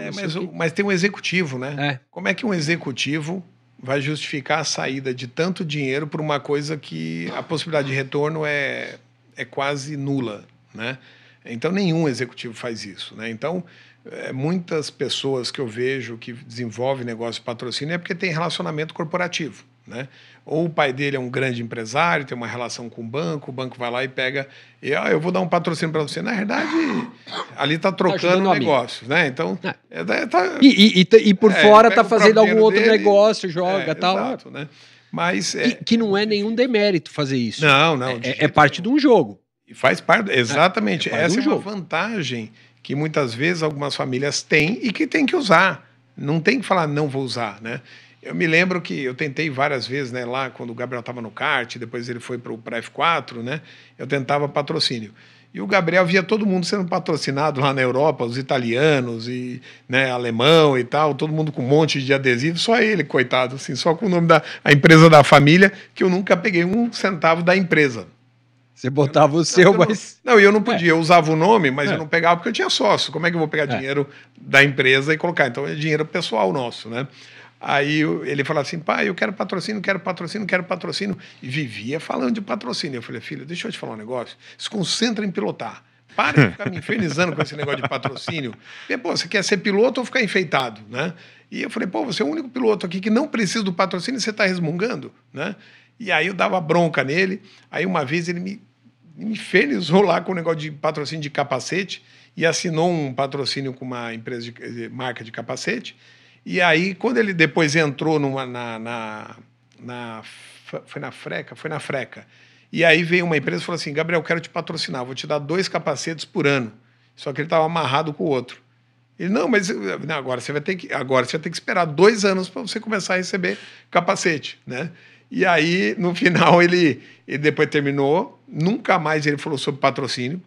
Mas tem um executivo, né? É. Como é que um executivo vai justificar a saída de tanto dinheiro por uma coisa que a possibilidade de retorno é quase nula, né? Então, nenhum executivo faz isso, né? Então, muitas pessoas que eu vejo que desenvolvem negócio de patrocínio é porque tem relacionamento corporativo, né? Ou o pai dele é um grande empresário, tem uma relação com o banco vai lá e pega, eu vou dar um patrocínio para você. Na verdade, ali está trocando um negócio, né? Então, e por fora está fazendo algum outro dele, negócio, joga, tal. Exato, né? Mas que não é nenhum demérito fazer isso. Não. É parte de um jogo. E faz parte, exatamente. Essa é uma vantagem que muitas vezes algumas famílias têm e que tem que usar. Não tem que falar, não vou usar, né? Eu me lembro que eu tentei várias vezes, né, lá quando o Gabriel estava no kart, depois ele foi para F4, né? Eu tentava patrocínio. E o Gabriel via todo mundo sendo patrocinado lá na Europa, os italianos e, né, alemão e tal, todo mundo com um monte de adesivo, só ele, coitado, assim, só com o nome da empresa da família, que eu nunca peguei um centavo da empresa. Você botava o seu, mas... Não, eu não podia. Eu usava o nome, mas eu não pegava porque eu tinha sócio. Como é que eu vou pegar dinheiro da empresa e colocar? Então, é dinheiro pessoal nosso, né? Aí ele falava assim, pai, eu quero patrocínio. E vivia falando de patrocínio. Eu falei, filho, deixa eu te falar um negócio. Se concentra em pilotar. Para de ficar me infernizando com esse negócio de patrocínio. E, pô, você quer ser piloto ou ficar enfeitado, né? E eu falei, pô, você é o único piloto aqui que não precisa do patrocínio e você está resmungando, né? E aí eu dava bronca nele. Aí uma vez ele me infernizou lá com o negócio de patrocínio de capacete e assinou um patrocínio com uma empresa de marca de capacete. E aí, quando ele depois entrou foi na Freca. E aí veio uma empresa e falou assim, Gabriel, eu quero te patrocinar, vou te dar 2 capacetes por ano. Só que ele estava amarrado com o outro. Ele, não, mas agora você vai ter que esperar 2 anos para você começar a receber capacete, né? E aí, no final, ele depois terminou, nunca mais ele falou sobre patrocínio.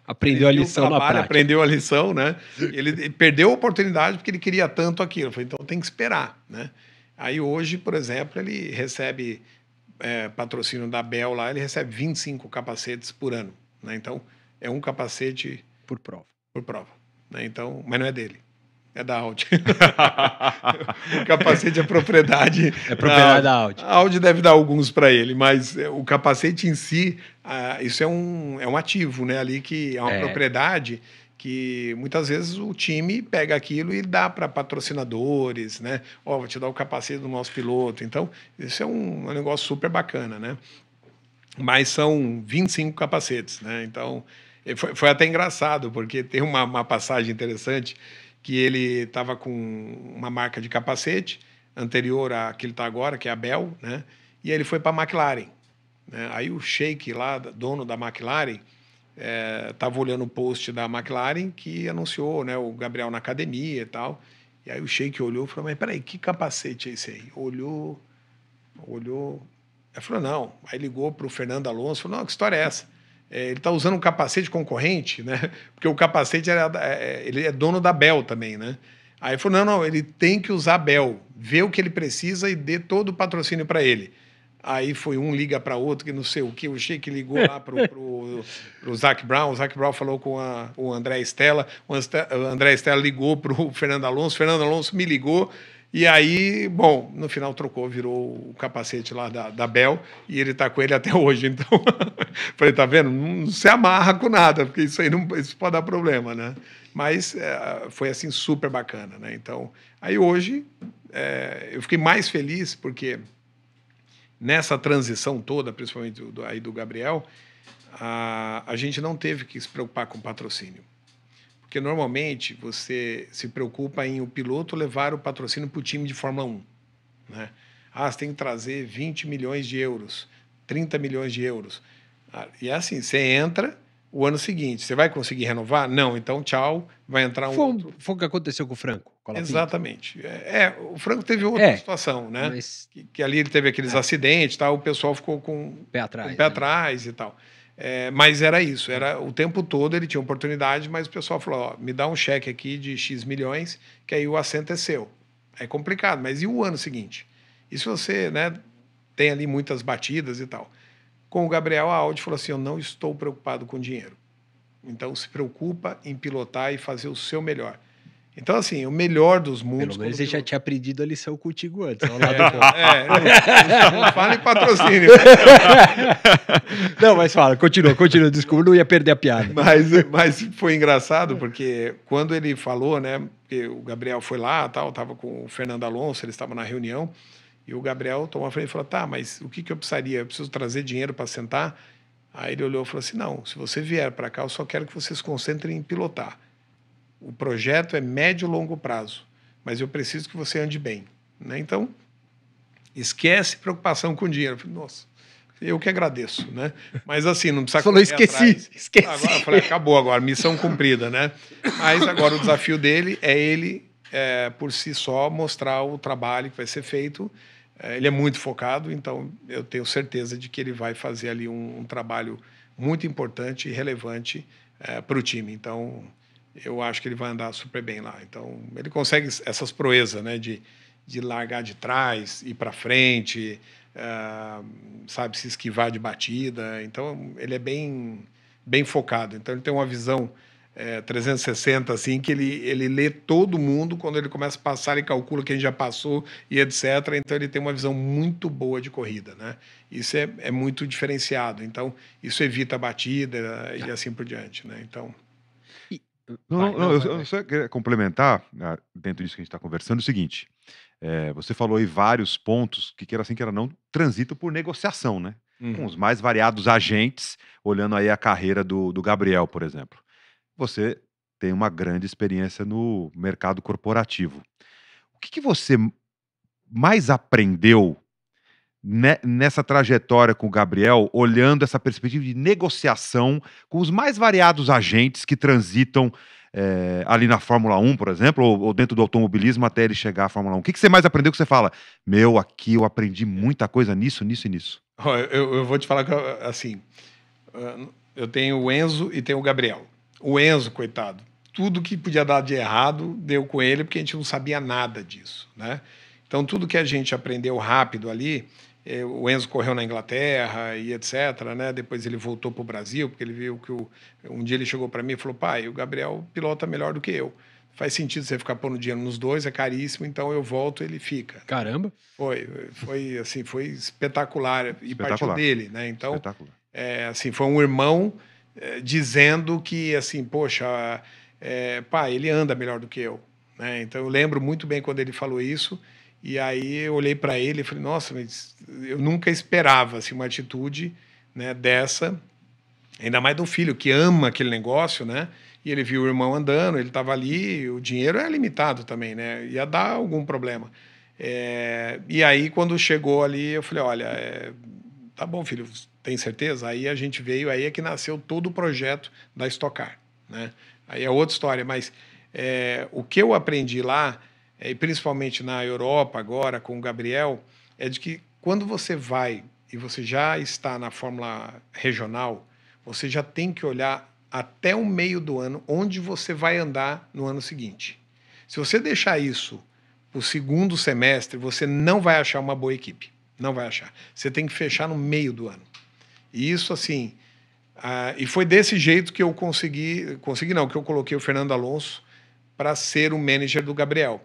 Aprendeu a lição na prática. Aprendeu a lição, né? Ele perdeu a oportunidade porque ele queria tanto aquilo. Eu falei, então tem que esperar, né? Aí hoje, por exemplo, ele recebe patrocínio da Bell lá, ele recebe 25 capacetes por ano, né? Então, é um capacete por prova. Né? Então, mas não é dele. É da Audi. O capacete é propriedade. É propriedade da Audi. A Audi deve dar alguns para ele, mas o capacete em si, isso é um ativo, né? Ali que é uma propriedade que muitas vezes o time pega aquilo e dá para patrocinadores, né? Vou te dar o capacete do nosso piloto. Então, isso é um negócio super bacana, né? Mas são 25 capacetes, né? Então, foi até engraçado, porque tem uma passagem interessante que ele estava com uma marca de capacete anterior à que ele está agora, que é a Bell, né? E aí ele foi para a McLaren, né? Aí o Sheik lá, dono da McLaren, estava olhando o post da McLaren que anunciou, né, o Gabriel na academia e tal. E aí o Sheik olhou e falou, mas peraí, que capacete é esse aí? Olhou. Aí falou, não. Aí ligou para o Fernando Alonso, falou, não, que história é essa? Ele está usando um capacete concorrente, né? Porque o capacete ele é dono da Bell também, né? Aí ele falou, não, ele tem que usar a Bell, ver o que ele precisa e dê todo o patrocínio para ele. Aí foi um liga para outro, que não sei o que. O Sheik ligou lá pro Zac Brown. O Zac Brown falou com o André Stella. O André Stella ligou pro Fernando Alonso. O Fernando Alonso me ligou. E aí, bom, no final trocou, virou o capacete lá da Bell. E ele tá com ele até hoje. Então, falei, tá vendo? Não se amarra com nada, porque isso aí isso pode dar problema, né? Mas foi assim super bacana, né? Então, aí hoje eu fiquei mais feliz porque nessa transição toda, principalmente do Gabriel, a gente não teve que se preocupar com patrocínio. Porque normalmente você se preocupa em o piloto levar o patrocínio para o time de Fórmula 1. Né? Você tem que trazer 20 milhões de euros, 30 milhões de euros. E é assim, você entra o ano seguinte, você vai conseguir renovar? Não, então tchau, vai entrar outro. Foi o que aconteceu com o Franco. Exatamente. O Franco teve outra situação, né? Mas... Que ali ele teve aqueles acidentes, tal, o pessoal ficou com o pé atrás e tal. Mas era isso, era o tempo todo ele tinha oportunidade, mas o pessoal falou, me dá um cheque aqui de X milhões, que aí o assento é seu. É complicado, mas e o ano seguinte? E se você, né, tem ali muitas batidas e tal? Com o Gabriel, a Audi falou assim, eu não estou preocupado com dinheiro. Então se preocupa em pilotar e fazer o seu melhor. Então, assim, o melhor dos mundos... Pelo menos ele já tinha aprendido a lição contigo antes. Não fala em patrocínio. Não, mas fala, continua, desculpa, não ia perder a piada. Mas foi engraçado, porque quando ele falou, né, que o Gabriel foi lá, tal, tava com o Fernando Alonso, eles estavam na reunião, e o Gabriel tomou a frente e falou, tá, mas o que eu precisaria? Eu preciso trazer dinheiro para sentar? Aí ele olhou e falou assim, não, se você vier para cá, eu só quero que você se concentre em pilotar. O projeto é médio e longo prazo, mas eu preciso que você ande bem. Né? Então, esquece preocupação com dinheiro. Eu falei, nossa, eu que agradeço. Né? Mas assim, não precisa... Você falou, esqueci. Agora, eu falei, acabou agora, missão cumprida. Né? Mas agora o desafio dele é ele, por si só, mostrar o trabalho que vai ser feito. Ele é muito focado, então eu tenho certeza de que ele vai fazer ali um trabalho muito importante e relevante para o time. Então... eu acho que ele vai andar super bem lá. Então, ele consegue essas proezas, né? De largar de trás, ir para frente, sabe, se esquivar de batida. Então, ele é bem focado. Então, ele tem uma visão 360, assim, que ele lê todo mundo. Quando ele começa a passar, ele calcula quem já passou e etc. Então, ele tem uma visão muito boa de corrida, né? Isso é muito diferenciado. Então, isso evita a batida e assim por diante, né? Então... Eu só queria complementar, dentro disso que a gente está conversando, o seguinte. Você falou aí vários pontos que, queira assim, queira não, transitam por negociação, né? Com os mais variados agentes, olhando aí a carreira do Gabriel, por exemplo. Você tem uma grande experiência no mercado corporativo. O que você mais aprendeu nessa trajetória com o Gabriel, olhando essa perspectiva de negociação com os mais variados agentes que transitam ali na Fórmula 1, por exemplo, ou dentro do automobilismo até ele chegar à Fórmula 1? O que você mais aprendeu que você fala? Aqui eu aprendi muita coisa nisso e nisso. Eu vou te falar que, assim, eu tenho o Enzo e tenho o Gabriel. O Enzo, coitado, tudo que podia dar de errado deu com ele, porque a gente não sabia nada disso, né? Então, tudo que a gente aprendeu rápido ali, o Enzo correu na Inglaterra e etc., né? Depois ele voltou para o Brasil, porque ele viu que um dia ele chegou para mim e falou, pai, o Gabriel pilota melhor do que eu. Faz sentido você ficar pondo dinheiro nos dois, é caríssimo, então eu volto, ele fica. Caramba! Foi assim, foi espetacular. E partiu dele, né? Então, assim, foi um irmão dizendo que, assim, poxa, pai, ele anda melhor do que eu. Né? Então, eu lembro muito bem quando ele falou isso. E aí eu olhei para ele e falei, nossa, mas eu nunca esperava assim, uma atitude, né, dessa, ainda mais do filho que ama aquele negócio, né? E ele viu o irmão andando, ele estava ali, o dinheiro é limitado também, né? Ia dar algum problema. E aí, quando chegou ali, eu falei, olha, tá bom, filho, tem certeza? Aí a gente veio, aí é que nasceu todo o projeto da Stock Car, né? Aí é outra história, mas o que eu aprendi lá, e principalmente na Europa agora, com o Gabriel, é de que quando você vai e você já está na Fórmula regional, você já tem que olhar até o meio do ano onde você vai andar no ano seguinte. Se você deixar isso para o segundo semestre, você não vai achar uma boa equipe. Não vai achar. Você tem que fechar no meio do ano. E isso, assim... e foi desse jeito que eu consegui não, que eu coloquei o Fernando Alonso para ser o manager do Gabriel.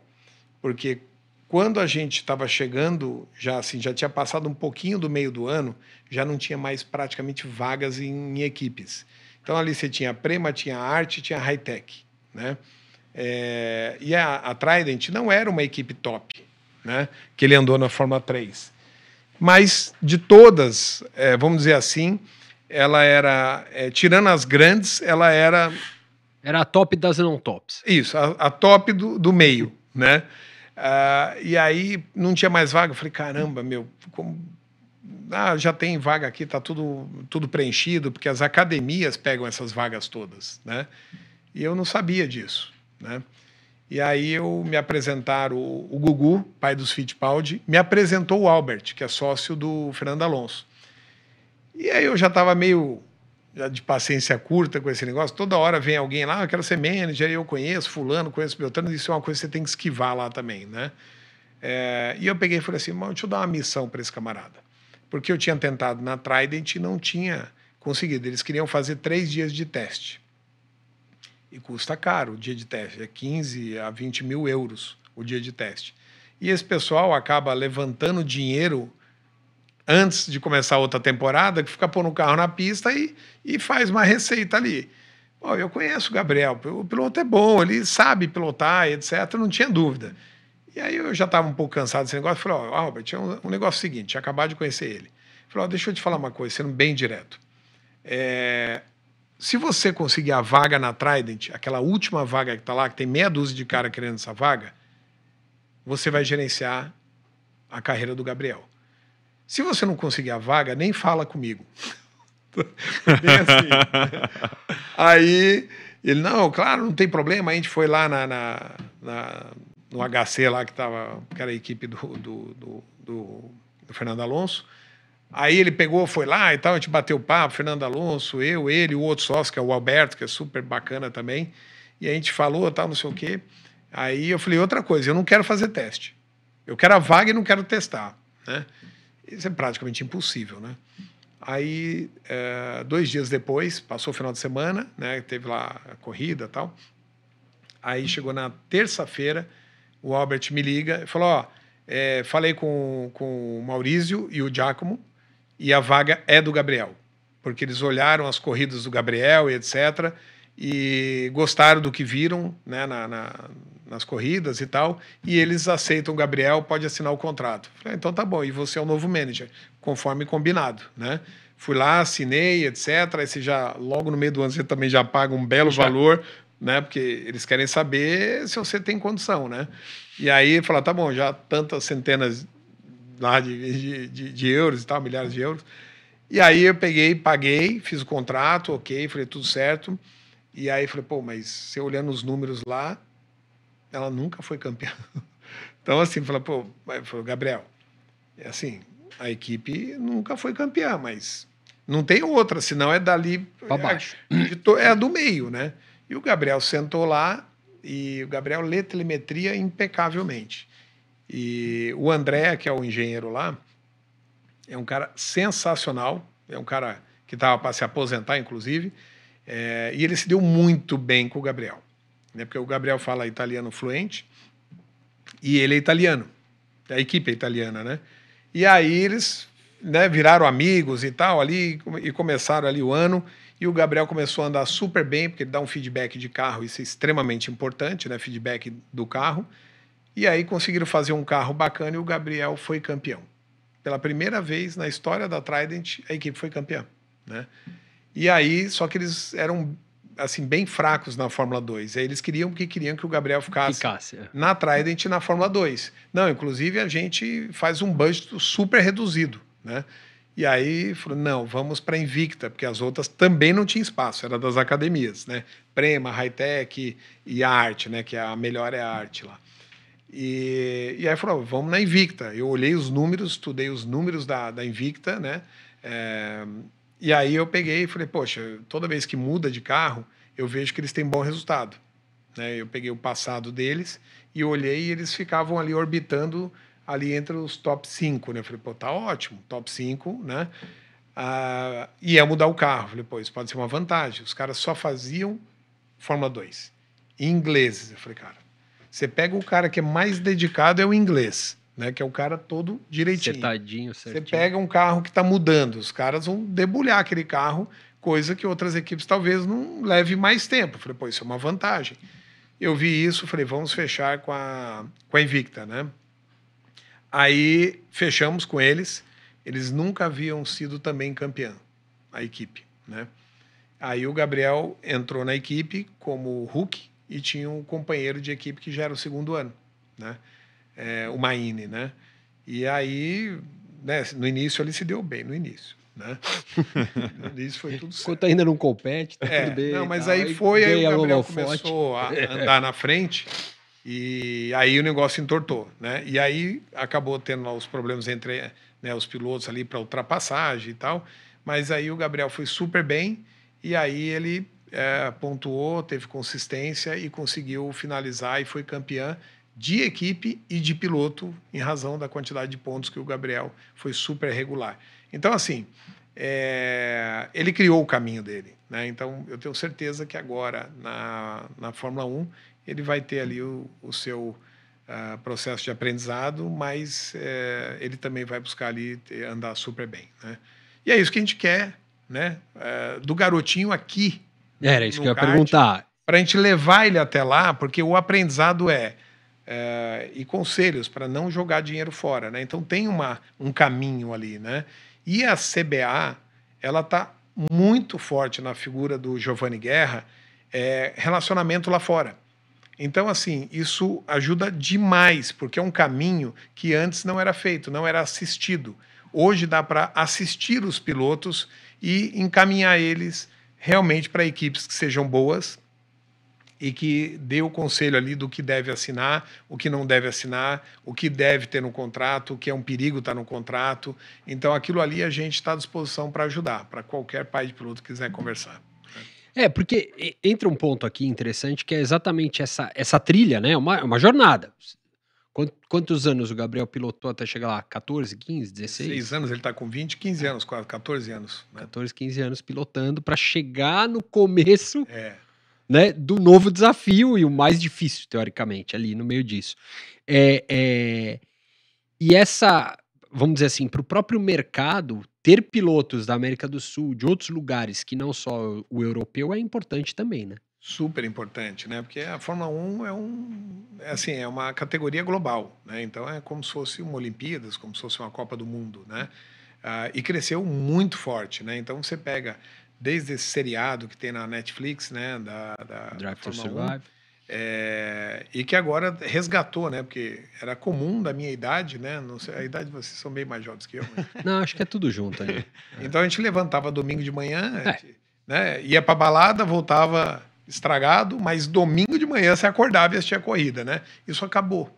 Porque quando a gente estava chegando, já tinha passado um pouquinho do meio do ano, já não tinha mais praticamente vagas em equipes. Então ali você tinha a Prema, tinha a Arte, tinha a Hightech, né? E a Trident não era uma equipe top, né? Que ele andou na Fórmula 3. Mas de todas, vamos dizer assim, ela era, tirando as grandes, ela era... Era a top das não tops. Isso, a top do meio, né? E aí não tinha mais vaga. Eu falei, caramba, meu, já tem vaga aqui, tá tudo preenchido, porque as academias pegam essas vagas todas, né? E eu não sabia disso, né? E aí me apresentaram o Gugu, pai dos Fittipaldi, me apresentou o Albert, que é sócio do Fernando Alonso. E aí eu já estava meio de paciência curta com esse negócio. Toda hora vem alguém lá, eu quero ser manager, eu conheço fulano, conheço Beltrano, isso é uma coisa que você tem que esquivar lá também, né? E eu peguei e falei assim, deixa eu dar uma missão para esse camarada. Porque eu tinha tentado na Trident e não tinha conseguido. Eles queriam fazer 3 dias de teste. E custa caro o dia de teste, é 15 a 20 mil euros o dia de teste. E esse pessoal acaba levantando dinheiro antes de começar outra temporada, que fica pondo o carro na pista e faz uma receita ali. Eu conheço o Gabriel, o piloto é bom, ele sabe pilotar, etc., não tinha dúvida. E aí eu já estava um pouco cansado desse negócio, falei, Albert, um negócio seguinte, acabado de conhecer ele. Falei, deixa eu te falar uma coisa, sendo bem direto. Se você conseguir a vaga na Trident, aquela última vaga que está lá, que tem meia dúzia de cara querendo essa vaga, você vai gerenciar a carreira do Gabriel. Se você não conseguir a vaga, nem fala comigo. Bem assim. Aí ele, não, claro, não tem problema. A gente foi lá no HC lá, que era a equipe do Fernando Alonso. Aí ele pegou, foi lá e tal, a gente bateu papo, Fernando Alonso, ele, o outro sócio, que é o Alberto, que é super bacana também. E a gente falou, tal, não sei o quê. Aí eu falei, outra coisa, eu não quero fazer teste. Eu quero a vaga e não quero testar, né? Isso é praticamente impossível, né? Aí, 2 dias depois, passou o final de semana, né? Teve lá a corrida e tal. Aí chegou na terça-feira, o Albert me liga e falou, falei com o Maurício e o Giacomo e a vaga é do Gabriel. Porque eles olharam as corridas do Gabriel e etc., e gostaram do que viram, né, nas corridas e tal, e eles aceitam o Gabriel, pode assinar o contrato. Falei, então tá bom, e você é o novo manager, conforme combinado, né? Fui lá, assinei, etc. Aí você logo no meio do ano, você também já paga um belo valor, né? Porque eles querem saber se você tem condição, né? E aí falar, tá bom, já tantas centenas lá de euros e tal, milhares de euros. E aí eu peguei, paguei, fiz o contrato, ok, falei, tudo certo. E aí falei, mas você olhando os números lá, ela nunca foi campeã. Então, assim, falei, Gabriel, assim, a equipe nunca foi campeã, mas não tem outra, senão é dali para baixo. É do meio, né? E o Gabriel sentou lá e o Gabriel lê telemetria impecavelmente. E o André, que é o engenheiro lá, é um cara sensacional, é um cara que estava para se aposentar, inclusive, e ele se deu muito bem com o Gabriel, né? Porque o Gabriel fala italiano fluente e ele é italiano, a equipe é italiana, né? E aí eles, né, viraram amigos e tal ali e começaram ali o ano e o Gabriel começou a andar super bem, porque ele dá um feedback de carro, isso é extremamente importante, né? Feedback do carro. E aí conseguiram fazer um carro bacana e o Gabriel foi campeão. Pela primeira vez na história da Trident, a equipe foi campeã, né? E aí, só que eles eram assim bem fracos na Fórmula 2. Aí eles queriam que o Gabriel ficasse na Trident e na Fórmula 2. Não, inclusive a gente faz um budget super reduzido, né? E aí falou, não, vamos para Invicta, porque as outras também não tinham espaço, era das academias, né? Prema, Hightech e a Arte, né? Que a melhor é a Arte lá. E aí falou, vamos na Invicta. Eu olhei os números, estudei os números da Invicta, né? E aí eu peguei e falei, poxa, toda vez que muda de carro, eu vejo que eles têm bom resultado, né? Eu peguei o passado deles e olhei e eles ficavam ali orbitando ali entre os top 5, né? Eu falei, pô, tá ótimo, top 5, né? E ia mudar o carro. Eu falei, pô, isso pode ser uma vantagem. Os caras só faziam Fórmula 2. Ingleses. Eu falei, cara, você pega o cara que é mais dedicado, é o inglês, né? Que é o cara todo direitinho. Setadinho, Você certinho. pega um carro que está mudando, os caras vão debulhar aquele carro, coisa que outras equipes talvez não leve mais tempo. Eu falei, pô, isso é uma vantagem. Eu vi isso, falei, vamos fechar com a Invicta, né? Aí fechamos com eles. Eles nunca haviam sido também campeão, a equipe, né? Aí o Gabriel entrou na equipe como Hulk e tinha um companheiro de equipe que já era o segundo ano, né? O Maine, né? E aí, né, no início ele se deu bem, no início, né? No início foi tudo certo. Enquanto ainda não compete, tá tudo bem. Não, mas tal. aí foi, aí o Gabriel holofote. começou a andar na frente e aí o negócio entortou, né? E aí acabou tendo lá os problemas entre, né, os pilotos ali para ultrapassagem e tal, mas aí o Gabriel foi super bem e aí ele pontuou, teve consistência e conseguiu finalizar e foi campeão de equipe e de piloto em razão da quantidade de pontos que o Gabriel foi super regular. Então, assim, ele criou o caminho dele, né? Então, eu tenho certeza que agora, na Fórmula 1, ele vai ter ali o seu processo de aprendizado, mas ele também vai buscar ali andar super bem, né? E é isso que a gente quer, né? Do garotinho aqui. Era isso que eu ia perguntar. Para a gente levar ele até lá, porque o aprendizado e conselhos para não jogar dinheiro fora, né? Então tem um caminho ali, né? E a CBA, ela está muito forte na figura do Giovanni Guerra, relacionamento lá fora. Então, assim, isso ajuda demais, porque é um caminho que antes não era feito, não era assistido. Hoje dá para assistir os pilotos e encaminhar eles realmente para equipes que sejam boas e que dê o conselho ali do que deve assinar, o que não deve assinar, o que deve ter no contrato, o que é um perigo estar no contrato. Então, aquilo ali a gente está à disposição para ajudar, para qualquer pai de piloto que quiser conversar. Porque entra um ponto aqui interessante que é exatamente essa trilha, né? Uma jornada. Quantos anos o Gabriel pilotou até chegar lá? 14, 15, 16? 6 anos, ele está com 20, 15 anos, quase 14 anos. Né? 14, 15 anos pilotando para chegar no começo né, do novo desafio e o mais difícil, teoricamente, ali no meio disso. E essa, vamos dizer assim, para o próprio mercado, ter pilotos da América do Sul, de outros lugares que não só o europeu, é importante também, né? Super importante, né? Porque a Fórmula 1 é uma categoria global, né? Então é como se fosse uma Olimpíadas, como se fosse uma Copa do Mundo, né? E cresceu muito forte, né? Então você pega desde esse seriado que tem na Netflix, né? Da Drive to Fórmula 1, Survive. e que agora resgatou, né? Porque era comum da minha idade, né? Não sei, a idade de vocês são bem mais jovens que eu. Mas... Não, acho que é tudo junto ali. Então a gente levantava domingo de manhã, né? Ia pra balada, voltava estragado, mas domingo de manhã você acordava e assistia a corrida, né? Isso acabou.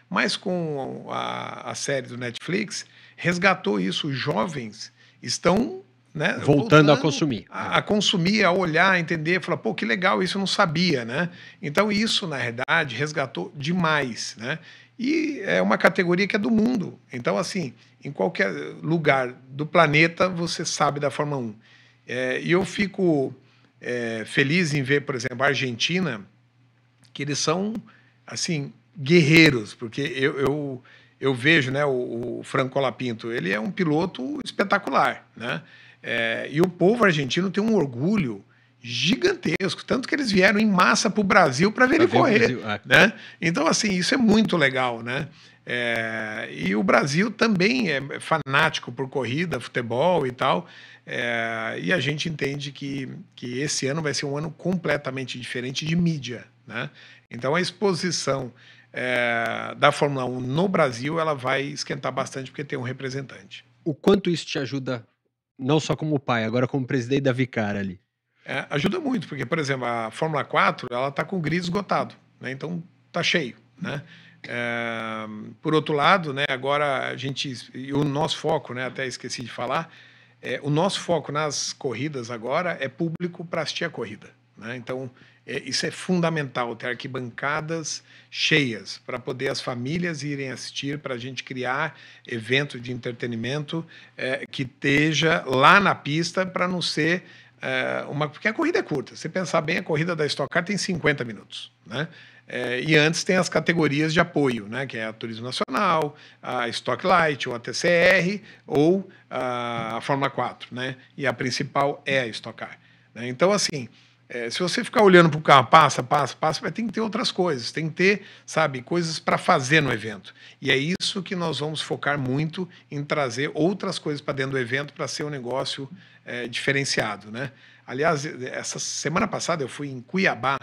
Mas com a série do Netflix, resgatou isso. Os jovens estão... Né, voltando a consumir. A consumir, a olhar, a entender, falar, pô, que legal, isso eu não sabia, né? Então isso, na verdade, resgatou demais, né? E é uma categoria que é do mundo. Então, assim, em qualquer lugar do planeta, você sabe da Fórmula 1. E eu fico feliz em ver, por exemplo, a Argentina, que eles são, assim, guerreiros, porque eu vejo, né, o Franco Colapinto, ele é um piloto espetacular, né? E o povo argentino tem um orgulho gigantesco, tanto que eles vieram em massa para o Brasil para ver ele correr, né? Então, assim, isso é muito legal, né? E o Brasil também é fanático por corrida, futebol e tal, e a gente entende que esse ano vai ser um ano completamente diferente de mídia, né? Então, a exposição da Fórmula 1 no Brasil, ela vai esquentar bastante porque tem um representante. O quanto isso te ajuda, não só como pai, agora como presidente da Vicar ali? Ajuda muito, porque, por exemplo, a Fórmula 4, ela está com o grid esgotado, né? Então está cheio, né? Por outro lado, né, agora e o nosso foco, né, até esqueci de falar, o nosso foco nas corridas agora é público para assistir a corrida, né? Então, isso é fundamental, ter arquibancadas cheias para poder as famílias irem assistir, para a gente criar evento de entretenimento que esteja lá na pista para não ser porque a corrida é curta. Se você pensar bem, a corrida da Stock Car tem 50 minutos, né? E antes tem as categorias de apoio, né? Que é a Turismo Nacional, a Stock Light, ou a TCR, ou a Fórmula 4, né? E a principal é a Stock Car, né? Então, assim, se você ficar olhando para o carro, passa, vai ter que ter outras coisas, tem que ter, sabe, coisas para fazer no evento. E é isso que nós vamos focar muito em trazer outras coisas para dentro do evento para ser um negócio diferenciado, né? Aliás, essa semana passada eu fui em Cuiabá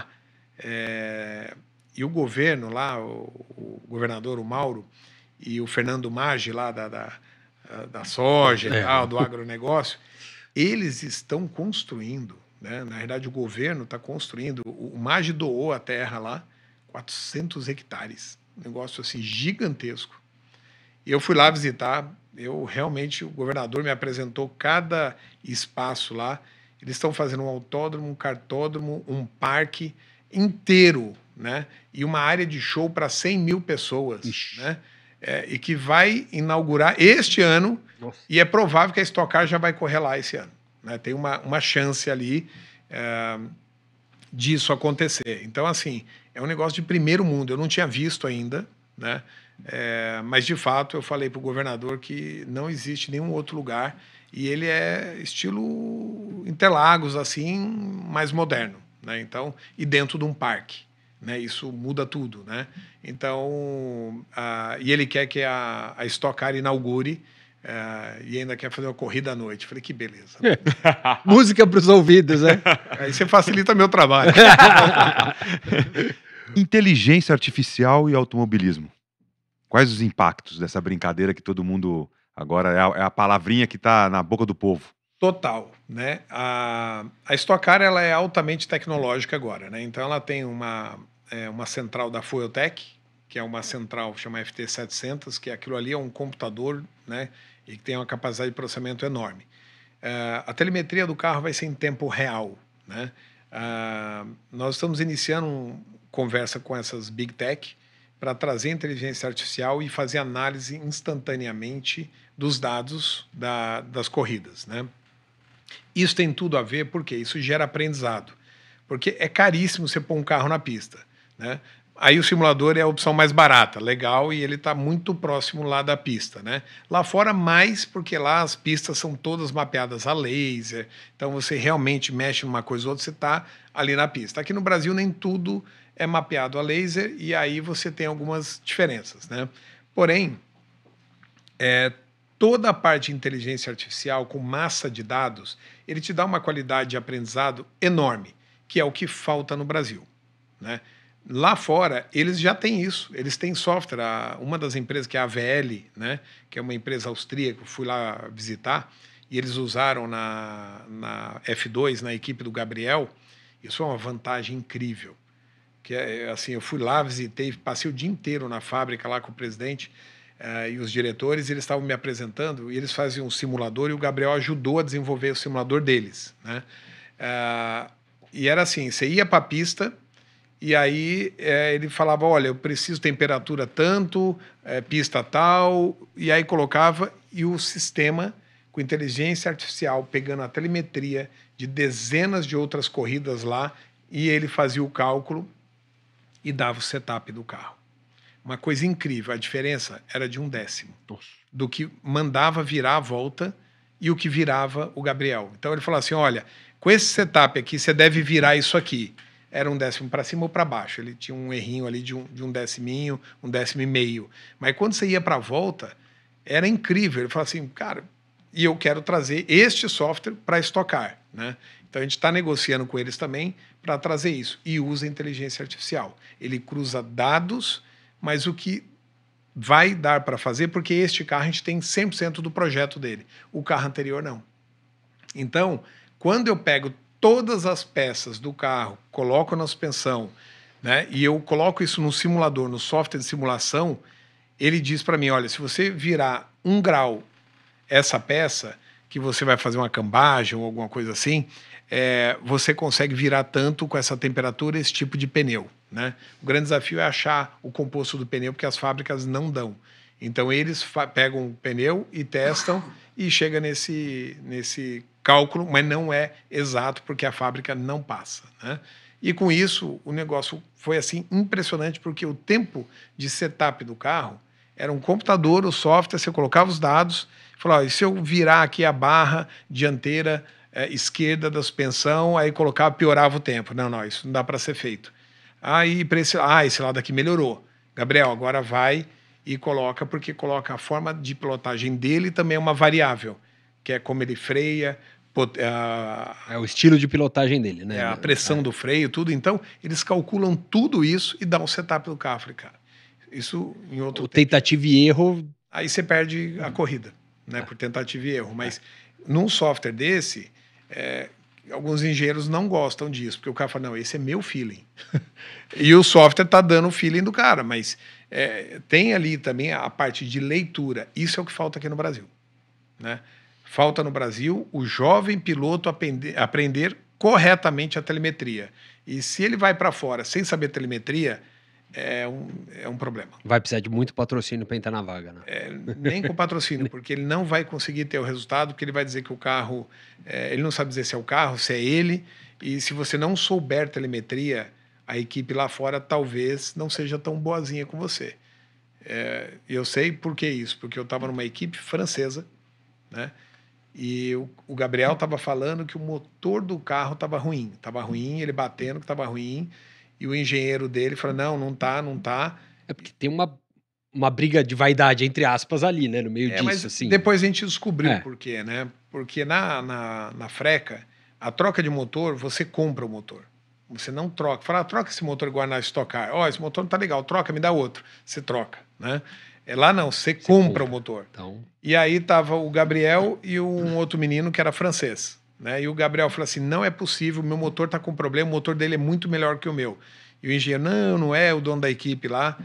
e o governo lá, o governador, o Mauro, e o Fernando Maggi lá da soja e tal, do agronegócio, eles estão construindo, né? Na verdade, o governo está construindo. O Maggi doou a terra lá, 400 hectares. Um negócio assim gigantesco. E eu fui lá visitar. O governador me apresentou cada espaço lá. Eles estão fazendo um autódromo, um kartódromo, um parque inteiro, né? E uma área de show para 100 mil pessoas, né? E que vai inaugurar este ano. Nossa. E é provável que a Stock Car já vai correr lá esse ano, né? Tem uma chance ali disso acontecer. Então, assim, é um negócio de primeiro mundo. Eu não tinha visto ainda, né? Mas, de fato, eu falei para o governador que não existe nenhum outro lugar e ele é estilo Interlagos, assim, mais moderno, né? Então, e dentro de um parque, né? Isso muda tudo, né? Então, e ele quer que a Stock Car inaugure e ainda quer fazer uma corrida à noite. Falei, que beleza. Música para os ouvidos, né? Aí você facilita meu trabalho. Inteligência artificial e automobilismo. Quais os impactos dessa brincadeira que todo mundo agora é a palavrinha que está na boca do povo? Total, né? A Stock Car, ela é altamente tecnológica agora, né? Então ela tem uma central da Fueltech, que é uma central chama FT700, que aquilo ali é um computador, né? E que tem uma capacidade de processamento enorme. A telemetria do carro vai ser em tempo real, né? Nós estamos iniciando conversa com essas Big Tech para trazer inteligência artificial e fazer análise instantaneamente dos dados das corridas, né? Isso tem tudo a ver porque isso gera aprendizado. Porque é caríssimo você pôr um carro na pista, né? Aí o simulador é a opção mais barata, legal, e ele está muito próximo lá da pista, né? Lá fora mais porque lá as pistas são todas mapeadas a laser, então você realmente mexe numa coisa ou outra, você está ali na pista. Aqui no Brasil nem tudo é mapeado a laser e aí você tem algumas diferenças, né? Porém, toda a parte de inteligência artificial com massa de dados, ele te dá uma qualidade de aprendizado enorme, que é o que falta no Brasil, né? Lá fora, eles já têm isso, eles têm software. Uma das empresas, que é a AVL, né, que é uma empresa austríaca, eu fui lá visitar, e eles usaram na F2, na equipe do Gabriel. Isso é uma vantagem incrível. Que assim, eu fui lá, visitei, passei o dia inteiro na fábrica lá com o presidente e os diretores, e eles estavam me apresentando, e eles faziam um simulador, e o Gabriel ajudou a desenvolver o simulador deles, né? E era assim, você ia para a pista, e aí ele falava, olha, eu preciso temperatura tanto, pista tal, e aí colocava, e o sistema, com inteligência artificial, pegando a telemetria de dezenas de outras corridas lá, e ele fazia o cálculo e dava o setup do carro. Uma coisa incrível, a diferença era de 1/10 do que mandava virar a volta e o que virava o Gabriel. Então ele falou assim, olha, com esse setup aqui, você deve virar isso aqui. Era 1/10 para cima ou para baixo. Ele tinha um errinho ali de um deciminho, 1/10. Mas quando você ia para a volta, era incrível. Ele falou assim, cara, e eu quero trazer este software para Stock Car, né? Então a gente está negociando com eles também para trazer isso. E usa inteligência artificial. Ele cruza dados, mas o que vai dar para fazer, porque este carro a gente tem 100% do projeto dele. O carro anterior não. Então, quando eu pego todas as peças do carro, coloco na suspensão, né, e eu coloco isso no simulador, no software de simulação, ele diz para mim, olha, se você virar 1 grau essa peça, que você vai fazer uma cambagem ou alguma coisa assim, você consegue virar tanto com essa temperatura esse tipo de pneu, né? O grande desafio é achar o composto do pneu, porque as fábricas não dão. Então eles pegam o pneu e testam e chega nesse cálculo, mas não é exato porque a fábrica não passa, né? E com isso o negócio foi assim impressionante, porque o tempo de setup do carro era um computador, o software, você colocava os dados, falou, e se eu virar aqui a barra dianteira esquerda da suspensão, aí colocava, piorava o tempo. Não, isso não dá para ser feito. Aí esse lado aqui melhorou. Gabriel, agora vai e coloca, porque coloca a forma de pilotagem dele também é uma variável, que é como ele freia, É o estilo de pilotagem dele, né? a pressão do freio, tudo. Então, eles calculam tudo isso e dão o setup do carro. Falei, cara, isso em outro O tentativa e erro. Aí você perde a corrida, né? Por tentativa e erro. Mas num software desse, alguns engenheiros não gostam disso, porque o cara fala, não, esse é meu feeling. E o software está dando o feeling do cara, mas tem ali também a parte de leitura. Isso é o que falta aqui no Brasil, né? Falta no Brasil o jovem piloto aprender corretamente a telemetria. E se ele vai para fora sem saber telemetria, é um problema. Vai precisar de muito patrocínio para entrar na vaga, né? Nem com patrocínio, porque ele não vai conseguir ter o resultado, porque ele vai dizer que o carro... ele não sabe dizer se é o carro, se é ele, e se você não souber telemetria, a equipe lá fora talvez não seja tão boazinha com você. Eu sei por que isso, porque eu estava numa equipe francesa, né? E o Gabriel estava falando que o motor do carro estava ruim, ele batendo que estava ruim, e o engenheiro dele falou, não tá. É porque tem uma briga de vaidade, entre aspas, ali, né? No meio disso, mas assim. depois a gente descobriu por quê, né? Porque na freca, a troca de motor, você compra o motor. Você não troca. Fala, troca esse motor igual na Stock Car. Esse motor não tá legal, troca, me dá outro. Você troca, né? Lá não, você compra o motor. Então... E aí tava o Gabriel e um outro menino que era francês, né? E o Gabriel falou assim, não é possível, meu motor tá com problema, o motor dele é muito melhor que o meu. E o engenheiro, não é, o dono da equipe lá,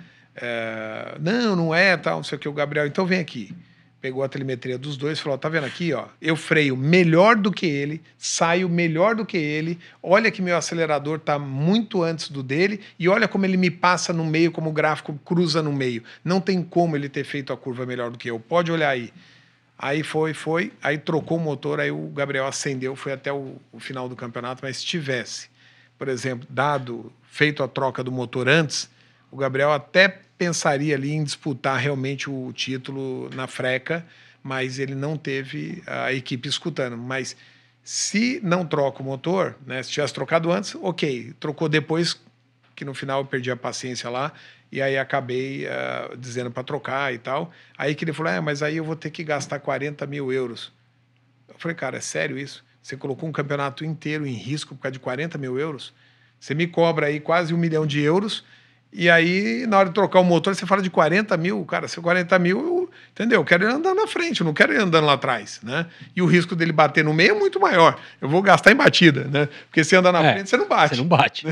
não é, tal, não sei o que, o Gabriel, então vem aqui. Pegou a telemetria dos dois e falou, tá vendo aqui, ó, eu freio melhor do que ele, saio melhor do que ele, olha que meu acelerador tá muito antes do dele e olha como ele me passa no meio, como o gráfico cruza no meio. Não tem como ele ter feito a curva melhor do que eu, pode olhar aí. Aí foi, aí trocou o motor, aí o Gabriel acendeu, foi até o final do campeonato, mas se tivesse, por exemplo, feito a troca do motor antes, o Gabriel até pensaria ali em disputar realmente o título na freca, mas ele não teve a equipe escutando. Mas se não troca o motor, né, se tivesse trocado antes, ok. Trocou depois, que no final eu perdi a paciência lá, e aí acabei dizendo para trocar e tal. Aí que ele falou, mas aí eu vou ter que gastar 40 mil euros. Eu falei, cara, é sério isso? Você colocou um campeonato inteiro em risco por causa de 40 mil euros? Você me cobra aí quase 1 milhão de euros, e aí, na hora de trocar o motor, você fala de 40 mil. Cara, se 40 mil, entendeu? Eu quero ele andando na frente, eu não quero ele andando lá atrás, né? E o risco dele bater no meio é muito maior. Eu vou gastar em batida, né? Porque se andar na frente, você não bate. Você não bate.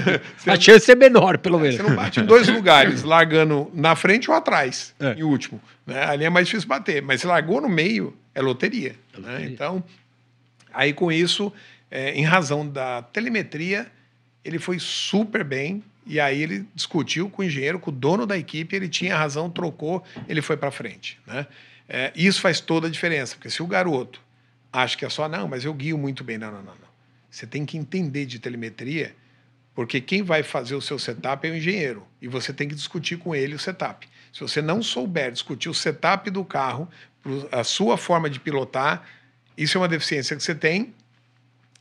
A chance é menor, pelo menos. Você não bate em 2 lugares, largando na frente ou atrás, em último. Né? Ali é mais difícil bater. Mas se largou no meio, é loteria. Né? Então, aí com isso, em razão da telemetria, ele foi super bem. E aí ele discutiu com o engenheiro, com o dono da equipe, ele tinha razão, trocou, ele foi para frente, né? Isso faz toda a diferença, porque se o garoto acha que é só, não, mas eu guio muito bem, não. Você tem que entender de telemetria, porque quem vai fazer o seu setup é o engenheiro, e você tem que discutir com ele o setup. Se você não souber discutir o setup do carro, a sua forma de pilotar, isso é uma deficiência que você tem,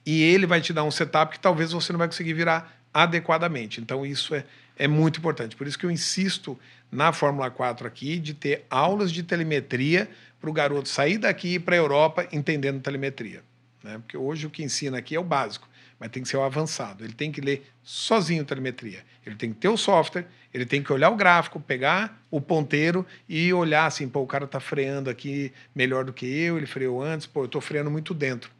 e ele vai te dar um setup que talvez você não vai conseguir virar adequadamente. Então, isso é muito importante. Por isso que eu insisto na Fórmula 4 aqui de ter aulas de telemetria para o garoto sair daqui e ir para a Europa entendendo telemetria. Né? Porque hoje o que ensina aqui é o básico, mas tem que ser o avançado. Ele tem que ler sozinho telemetria. Ele tem que ter o software, ele tem que olhar o gráfico, pegar o ponteiro e olhar assim, o cara está freando aqui melhor do que eu, ele freou antes, eu estou freando muito dentro.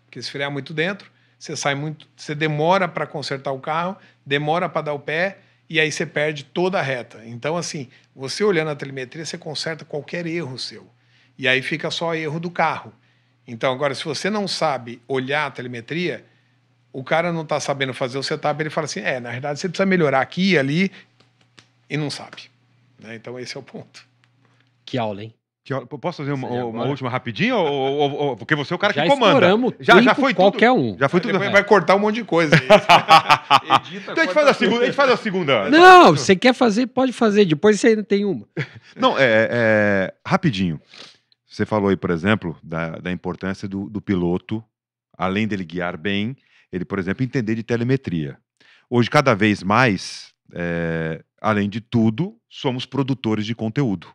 Porque se frear muito dentro, você demora para consertar o carro, demora para dar o pé, e aí você perde toda a reta. Então, assim, você olhando a telemetria, você conserta qualquer erro seu. E aí fica só erro do carro. Então, agora, se você não sabe olhar a telemetria, o cara não está sabendo fazer o setup, ele fala assim, na realidade você precisa melhorar aqui e ali, e não sabe. Né? Então, esse é o ponto. Que aula, hein? Posso fazer uma agora? última rapidinho? Porque você é o cara Já que comanda. estouramos Já foi qualquer tudo. um. Já foi tudo. Depois vai cortar um monte de coisa. Edita, então a gente faz a segunda. Não, você quer fazer, pode fazer. Depois você ainda tem uma. Não, rapidinho. Você falou aí, por exemplo, da importância do piloto, além dele guiar bem, ele, por exemplo, entender de telemetria. Hoje, cada vez mais, além de tudo, somos produtores de conteúdo.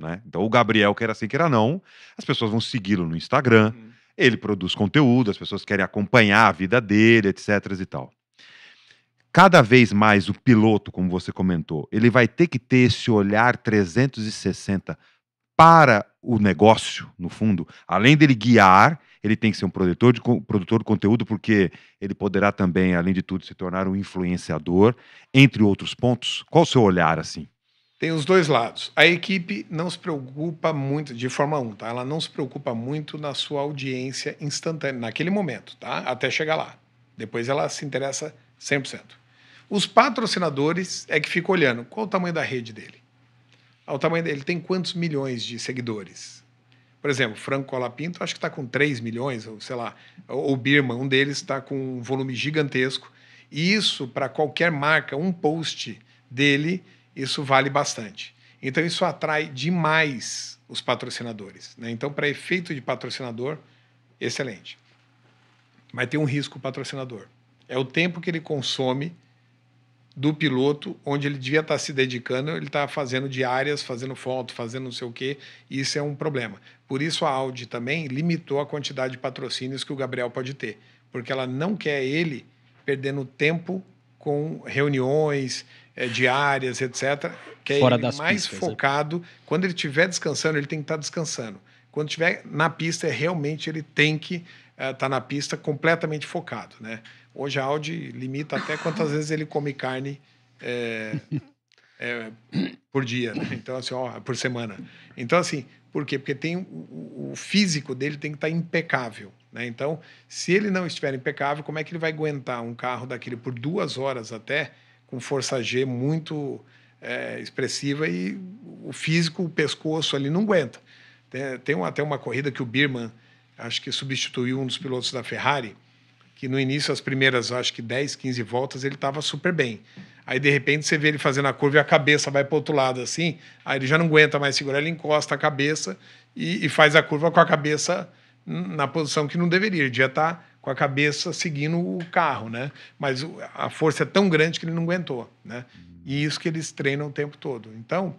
Né? Então, o Gabriel, quer assim, quer não, as pessoas vão segui-lo no Instagram, ele produz conteúdo, as pessoas querem acompanhar a vida dele, etc. e tal. Cada vez mais o piloto, como você comentou, ele vai ter que ter esse olhar 360 para o negócio, no fundo. Além dele guiar, ele tem que ser um produtor de conteúdo, porque ele poderá também, além de tudo, se tornar um influenciador, entre outros pontos. Qual o seu olhar, assim? Tem os dois lados. A equipe não se preocupa muito, de Fórmula 1, tá? Ela não se preocupa muito na sua audiência instantânea, naquele momento, tá? Até chegar lá. Depois ela se interessa 100%. Os patrocinadores é que ficam olhando qual o tamanho da rede dele. O tamanho dele tem quantos milhões de seguidores? Por exemplo, Franco Colapinto, acho que está com 3 milhões, ou sei lá. O Birman, um deles, está com um volume gigantesco. E isso, para qualquer marca, um post dele, isso vale bastante. Então, isso atrai demais os patrocinadores. Né? Então, para efeito de patrocinador, excelente. Mas tem um risco o patrocinador. É o tempo que ele consome do piloto, onde ele devia estar se dedicando, ele está fazendo diárias, fazendo foto, fazendo não sei o quê, e isso é um problema. Por isso a Audi também limitou a quantidade de patrocínios que o Gabriel pode ter, porque ela não quer ele perdendo tempo com reuniões diárias, etc. Quer Fora ele das mais pistas, focado. Né? Quando ele estiver descansando, ele tem que estar descansando. Quando estiver na pista, realmente ele tem que estar na pista completamente focado, né? Hoje a Audi limita até quantas vezes ele come carne por dia, né? Então, assim, por semana. Então, assim, por quê? Porque tem o físico dele tem que estar impecável, né? Então, se ele não estiver impecável, como é que ele vai aguentar um carro daquele por 2 horas até, com força G muito expressiva, e o físico, o pescoço ali não aguenta. Tem até uma corrida que o Birman, acho que substituiu um dos pilotos da Ferrari, que no início, as primeiras, acho que 10, 15 voltas, ele estava super bem. Aí, de repente, você vê ele fazendo a curva e a cabeça vai para o outro lado, assim, aí ele já não aguenta mais segurar, ele encosta a cabeça e faz a curva com a cabeça na posição que não deveria. Ele devia estar com a cabeça seguindo o carro, né? Mas a força é tão grande que ele não aguentou, né? E isso que eles treinam o tempo todo. Então,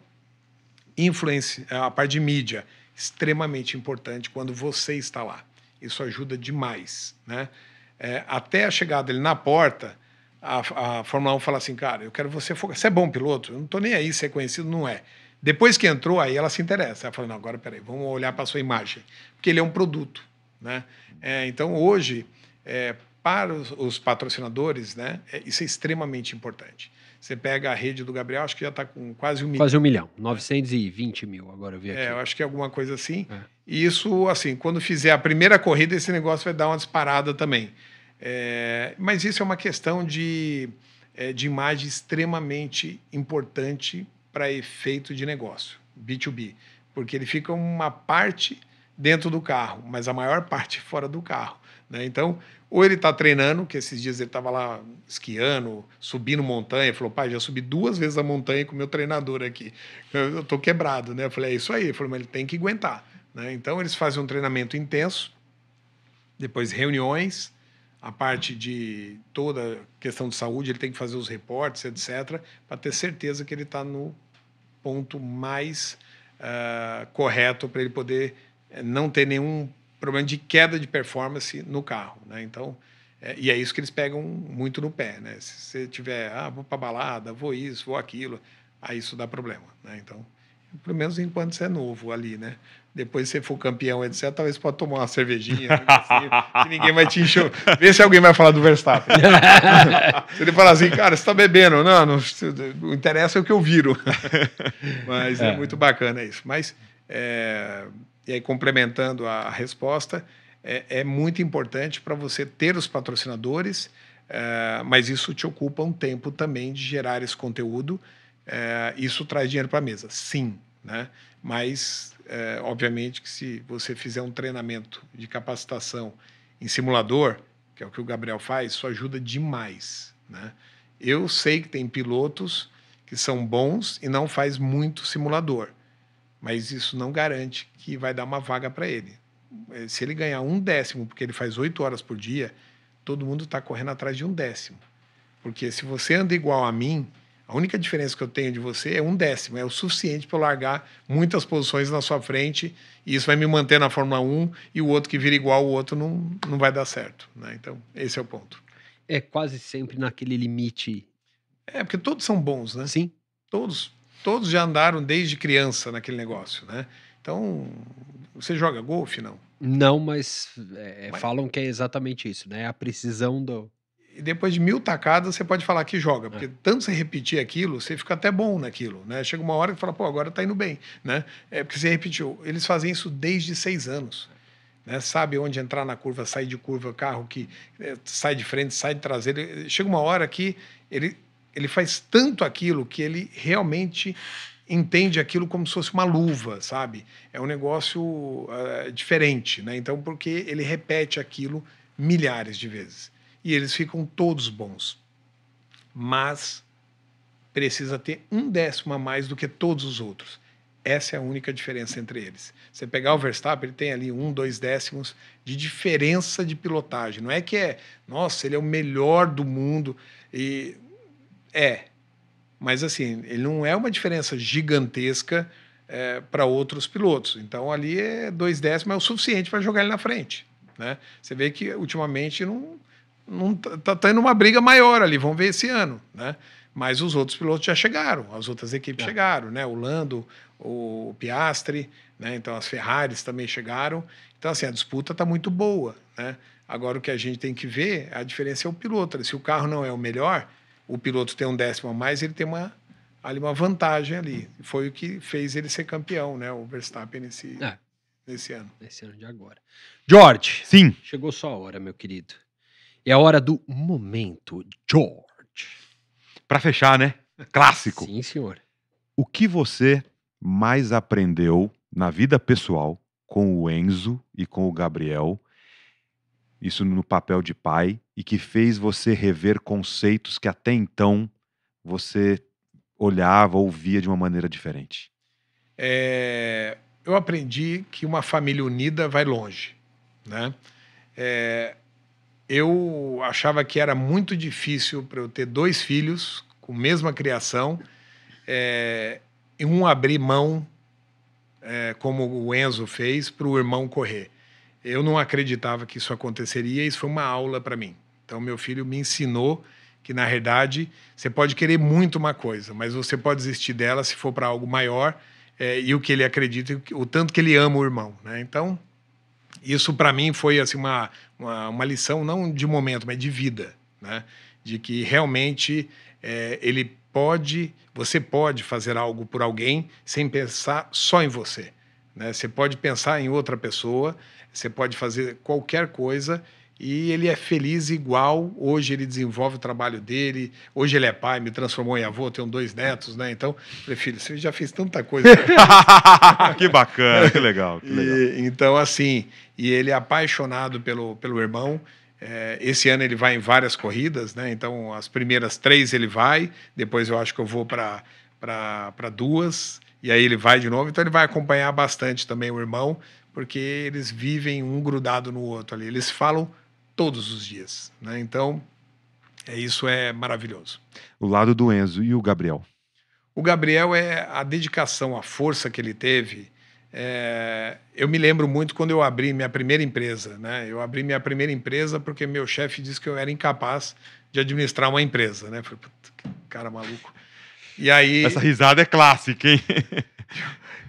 influência, a parte de mídia, extremamente importante quando você está lá. Isso ajuda demais, né? Até a chegada dele na porta, a Fórmula 1 fala assim, cara, eu quero você focar. Você é bom piloto? Eu não estou nem aí, se é conhecido, não é. Depois que entrou, aí ela se interessa. Ela fala, não, agora peraí, vamos olhar para a sua imagem. Porque ele é um produto, né? Então, hoje, para os patrocinadores, né, isso é extremamente importante. Você pega a rede do Gabriel, acho que já está com quase 1 milhão. Quase 1 milhão, 920 mil, agora eu vi aqui. Eu acho que é alguma coisa assim. E isso, assim, quando fizer a primeira corrida, esse negócio vai dar uma disparada também. Mas isso é uma questão de imagem extremamente importante para efeito de negócio, B2B, porque ele fica uma parte dentro do carro, mas a maior parte fora do carro, né? Então, ou ele está treinando, que esses dias ele estava lá esquiando, subindo montanha, falou, pai, já subi 2 vezes a montanha com o meu treinador aqui, eu estou quebrado, né? Eu falei, é isso aí. Ele falou, mas ele tem que aguentar, né? Então, eles fazem um treinamento intenso, depois reuniões, a parte de toda questão de saúde, ele tem que fazer os reportes, etc., para ter certeza que ele está no ponto mais correto para ele poder não ter nenhum problema de queda de performance no carro, né? Então, e é isso que eles pegam muito no pé, né? Se você tiver, vou para balada, vou isso, vou aquilo, aí isso dá problema, né? Então, pelo menos enquanto você é novo ali, né? Depois se você for campeão, etc., talvez você pode tomar uma cervejinha, assim, que ninguém vai te encher. Vê se alguém vai falar do Verstappen. Se ele falar assim, cara, você está bebendo. Não, o interessa é o que eu viro. Mas é muito bacana isso. Mas, e aí, complementando a resposta, é muito importante para você ter os patrocinadores, mas isso te ocupa um tempo também de gerar esse conteúdo. Isso traz dinheiro para a mesa, sim, né? Mas, obviamente, que se você fizer um treinamento de capacitação em simulador, que é o que o Gabriel faz, isso ajuda demais, né? Eu sei que tem pilotos que são bons e não faz muito simulador, mas isso não garante que vai dar uma vaga para ele. Se ele ganhar 1/10, porque ele faz 8 horas por dia, todo mundo está correndo atrás de 1/10. Porque se você anda igual a mim, a única diferença que eu tenho de você é 1/10. É o suficiente para eu largar muitas posições na sua frente, e isso vai me manter na Fórmula 1, e o outro que vira igual o outro não vai dar certo, né? Então, esse é o ponto. É quase sempre naquele limite. Porque todos são bons, né? Sim. Todos já andaram desde criança naquele negócio, né? Então, você joga golfe, não? Não, mas Mas- falam que é exatamente isso, né? A precisão do. E depois de 1000 tacadas, você pode falar que joga, porque tanto você repetir aquilo, você fica até bom naquilo, né? Chega uma hora que fala, pô, agora tá indo bem, né? Porque você repetiu. Eles fazem isso desde 6 anos, né? Sabe onde entrar na curva, sair de curva, carro que sai de frente, sai de traseiro. Chega uma hora que ele faz tanto aquilo que ele realmente entende aquilo como se fosse uma luva, sabe? É um negócio diferente, né? Então, porque ele repete aquilo milhares de vezes. E eles ficam todos bons. Mas precisa ter 1/10 a mais do que todos os outros. Essa é a única diferença entre eles. Você pegar o Verstappen, ele tem ali 1, 2 décimos de diferença de pilotagem. Não é que nossa, ele é o melhor do mundo. E mas assim, ele não é uma diferença gigantesca para outros pilotos. Então ali 2 décimos é o suficiente para jogar ele na frente, né? Você vê que ultimamente não tá tendo uma briga maior ali, vamos ver esse ano, né? Mas os outros pilotos já chegaram, as outras equipes chegaram, né? O Lando, o Piastri, né? Então as Ferraris também chegaram. Então assim, a disputa está muito boa, né? Agora o que a gente tem que ver, a diferença é o piloto. Se o carro não é o melhor, o piloto tem 1/10 a mais, ele tem uma vantagem ali. Foi o que fez ele ser campeão, né? O Verstappen nesse ano. Nesse ano de agora. George, Sim. chegou sua hora, meu querido. É a hora do momento, George. Para fechar, né? Clássico. Sim, senhor. O que você mais aprendeu na vida pessoal com o Enzo e com o Gabriel, isso no papel de pai, e que fez você rever conceitos que até então você olhava ou via de uma maneira diferente? Eu aprendi que uma família unida vai longe, né? Eu achava que era muito difícil para eu ter 2 filhos com a mesma criação, e um abrir mão, como o Enzo fez, para o irmão correr. Eu não acreditava que isso aconteceria, e isso foi uma aula para mim. Então, meu filho me ensinou que, na verdade, você pode querer muito uma coisa, mas você pode desistir dela se for para algo maior, e o que ele acredita, o tanto que ele ama o irmão, né? Então, isso para mim foi assim, uma lição, não de momento, mas de vida, né? De que realmente você pode fazer algo por alguém sem pensar só em você, né? Você pode pensar em outra pessoa, você pode fazer qualquer coisa e ele é feliz igual. Hoje ele desenvolve o trabalho dele, hoje ele é pai, me transformou em avô, tenho 2 netos, né? Então, falei, filho, você já fez tanta coisa. Que bacana, que legal. Então, assim, e ele é apaixonado pelo irmão. Esse ano ele vai em várias corridas, né? Então, as primeiras 3 ele vai, depois eu acho que eu vou para 2, e aí ele vai de novo. Então, ele vai acompanhar bastante também o irmão, porque eles vivem um grudado no outro ali. Eles falam todos os dias, né? Então, isso é maravilhoso. O lado do Enzo e o Gabriel. O Gabriel é a dedicação, a força que ele teve. Eu me lembro muito quando eu abri minha primeira empresa, né? Eu abri minha primeira empresa porque meu chefe disse que eu era incapaz de administrar uma empresa, né? Falei, que cara maluco. E aí, essa risada é clássica, hein?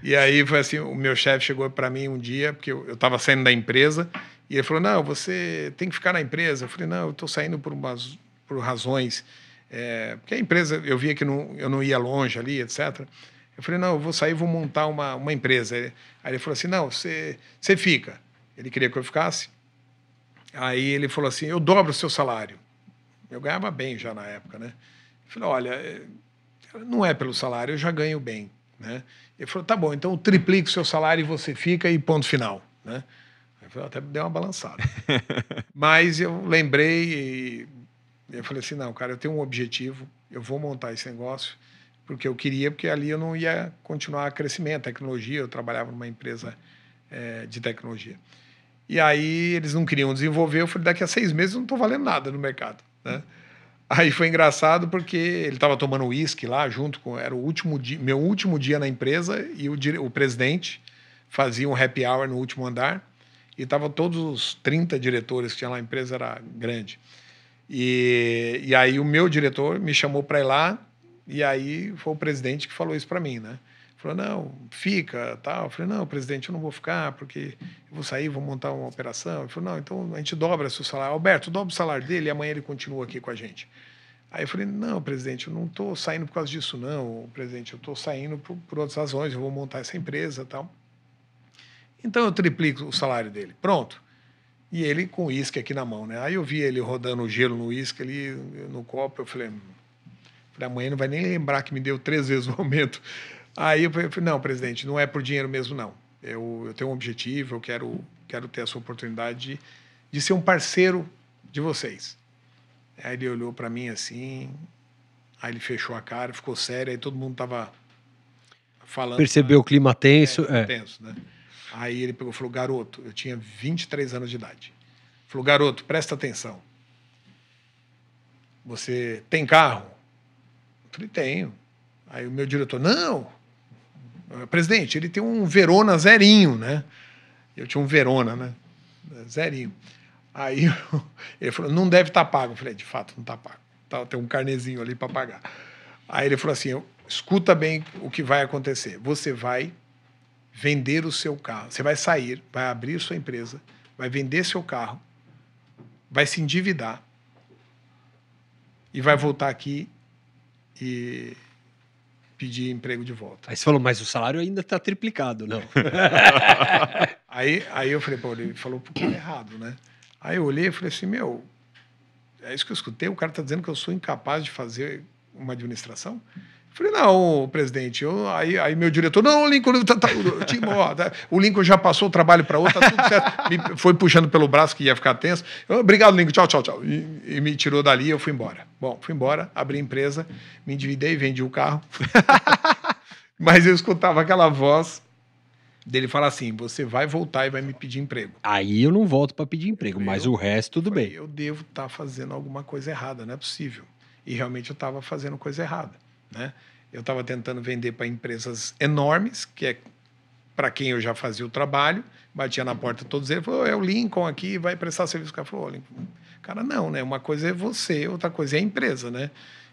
E aí foi assim, o meu chefe chegou para mim um dia, porque eu estava saindo da empresa, e ele falou, não, você tem que ficar na empresa. Eu falei, não, eu estou saindo por razões, porque a empresa, eu via que eu não ia longe ali, etc. Eu falei, não, eu vou sair, vou montar uma empresa. Aí ele falou assim, não, você fica. Ele queria que eu ficasse. Aí ele falou assim, eu dobro o seu salário. Eu ganhava bem já na época, né? Eu falei, olha, não é pelo salário, eu já ganho bem, né? Ele falou, tá bom, então eu triplico o seu salário e você fica e ponto final, né? Eu até dei uma balançada. Mas eu lembrei e eu falei assim, não, cara, eu tenho um objetivo, eu vou montar esse negócio, porque eu queria, porque ali eu não ia continuar crescimento, tecnologia, eu trabalhava numa empresa de tecnologia. E aí eles não queriam desenvolver, eu falei, daqui a 6 meses eu não estou valendo nada no mercado, né? Aí foi engraçado porque ele estava tomando uísque lá junto com... Era o último dia, meu último dia na empresa e o presidente fazia um happy hour no último andar e estavam todos os 30 diretores que tinha lá, a empresa era grande. E aí o meu diretor me chamou para ir lá e aí foi o presidente que falou isso para mim, né? Falou, não, fica, tal. Eu falei, não, presidente, eu não vou ficar porque eu vou sair, vou montar uma operação. Ele falou, não, então a gente dobra seu salário. Alberto, dobra o salário dele e amanhã ele continua aqui com a gente. Aí eu falei, não, presidente, eu não estou saindo por causa disso, não, presidente, eu estou saindo por outras razões, eu vou montar essa empresa e tal. Então eu triplico o salário dele. Pronto. E ele com uísque aqui na mão, né? Aí eu vi ele rodando o gelo no uísque ali no copo, eu falei, amanhã não vai nem lembrar que me deu 3 vezes o aumento. Aí eu falei, não, presidente, não é por dinheiro mesmo, não. Eu tenho um objetivo, eu quero ter essa oportunidade de ser um parceiro de vocês. Aí ele olhou para mim assim, aí ele fechou a cara, ficou sério, aí todo mundo tava falando. Percebeu o clima tenso. Tenso, né? Aí ele pegou e falou, garoto, eu tinha 23 anos de idade. Falou, garoto, presta atenção. Você tem carro? Eu falei, tenho. Aí o meu diretor, não, presidente, ele tem um Verona zerinho, né? Eu tinha um Verona, né? Zerinho. Aí ele falou, não deve estar pago. Eu falei, de fato, não está pago. Tem um carnezinho ali para pagar. Aí ele falou assim, escuta bem o que vai acontecer. Você vai vender o seu carro. Você vai sair, vai abrir sua empresa, vai vender seu carro, vai se endividar e vai voltar aqui e pedir emprego de volta. Aí você falou, mas o salário ainda está triplicado, não? aí eu falei, pô, ele falou pro cara errado, né? Aí eu olhei e falei assim, meu, é isso que eu escutei? O cara está dizendo que eu sou incapaz de fazer uma administração? Eu falei, não, presidente. Aí meu diretor, não, o Lincoln, o Lincoln já passou o trabalho para outro, tá tudo certo. Me foi puxando pelo braço que ia ficar tenso. Obrigado, Lincoln, tchau, tchau, tchau. E me tirou dali e eu fui embora. Bom, fui embora, abri a empresa, me endividei, vendi o carro. Mas eu escutava aquela voz dele falar assim, você vai voltar e vai me pedir emprego. Aí eu não volto para pedir emprego, mas o resto tudo bem. Eu devo estar fazendo alguma coisa errada, não é possível. E realmente eu estava fazendo coisa errada, né? Eu estava tentando vender para empresas enormes, que é para quem eu já fazia o trabalho, batia na porta todos eles, falou, é o Lincoln aqui, vai prestar serviço. O cara falou, Lincoln, cara, não, né? Uma coisa é você, outra coisa é a empresa, né?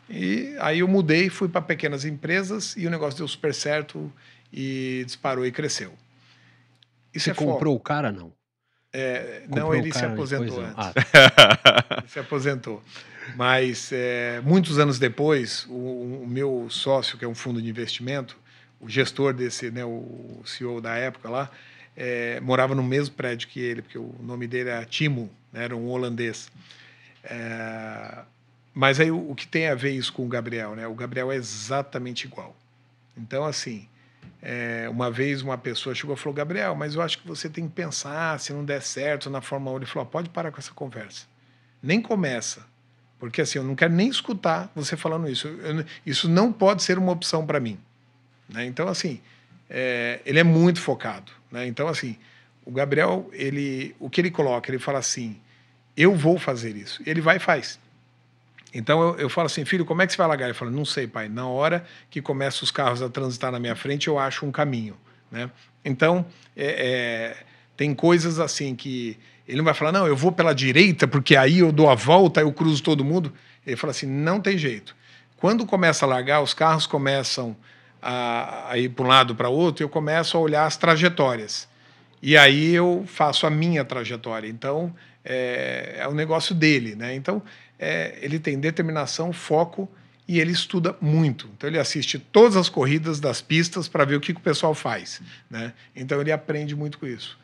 E aí eu mudei, fui para pequenas empresas e o negócio deu super certo e disparou e cresceu. Isso você comprou foco. O cara, não? Não, ele se aposentou antes. Ele se aposentou. Mas muitos anos depois, o meu sócio, que é um fundo de investimento, o gestor desse, né, o CEO da época lá, morava no mesmo prédio que ele, porque o nome dele era Timo, né, era um holandês. Mas aí o que tem a ver isso com o Gabriel, né? O Gabriel é exatamente igual. Então, assim, uma vez uma pessoa chegou e falou, Gabriel, mas eu acho que você tem que pensar, se não der certo na Fórmula 1. Ele falou, pode parar com essa conversa. Nem começa. Porque assim, eu não quero nem escutar você falando isso. Isso não pode ser uma opção para mim. Né? Então, assim, ele é muito focado. Né? Então, assim, o Gabriel, o que ele coloca, ele fala assim, eu vou fazer isso. Ele vai e faz. Então eu falo assim, filho, como é que você vai largar? Ele fala, não sei, pai. Na hora que começam os carros a transitar na minha frente, eu acho um caminho. Né? Então, tem coisas assim que ele não vai falar, não, eu vou pela direita, porque aí eu dou a volta, eu cruzo todo mundo. Ele fala assim, não tem jeito. Quando começa a largar, os carros começam a ir para um lado para o outro, eu começo a olhar as trajetórias. E aí eu faço a minha trajetória. Então, é o negócio dele. Né? Então, ele tem determinação, foco e ele estuda muito. Então, ele assiste todas as corridas das pistas para ver o que o pessoal faz. Né? Então, ele aprende muito com isso.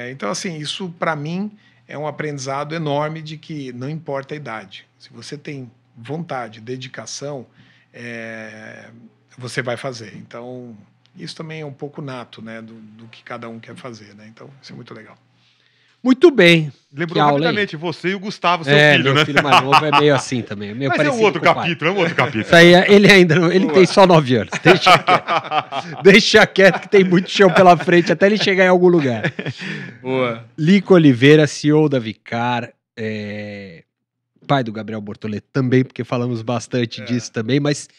Então, assim, isso para mim é um aprendizado enorme de que não importa a idade. Se você tem vontade, dedicação, você vai fazer. Então, isso também é um pouco nato, né, do que cada um quer fazer, né? Então, isso é muito legal. Muito bem. Lembrou rapidamente, você e o Gustavo, seu filho, meu né? filho mais novo é meio assim também. Meio Mas é um outro capítulo, é um outro capítulo. Isso aí, ele ainda não, ele tem só 9 anos. Deixa quieto. Deixa quieto que tem muito chão pela frente até ele chegar em algum lugar. Boa. Lico Oliveira, CEO da Vicar, pai do Gabriel Bortoleto também, porque falamos bastante disso também, mas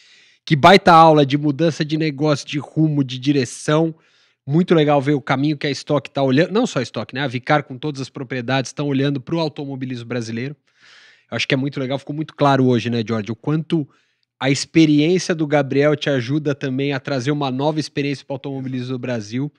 que baita aula de mudança de negócio, de rumo, de direção. Muito legal ver o caminho que a Stock está olhando, não só a Stock, né? A Vicar com todas as propriedades estão olhando para o automobilismo brasileiro. Eu acho que é muito legal, ficou muito claro hoje, né, Jorge? O quanto a experiência do Gabriel te ajuda também a trazer uma nova experiência para o automobilismo do Brasil.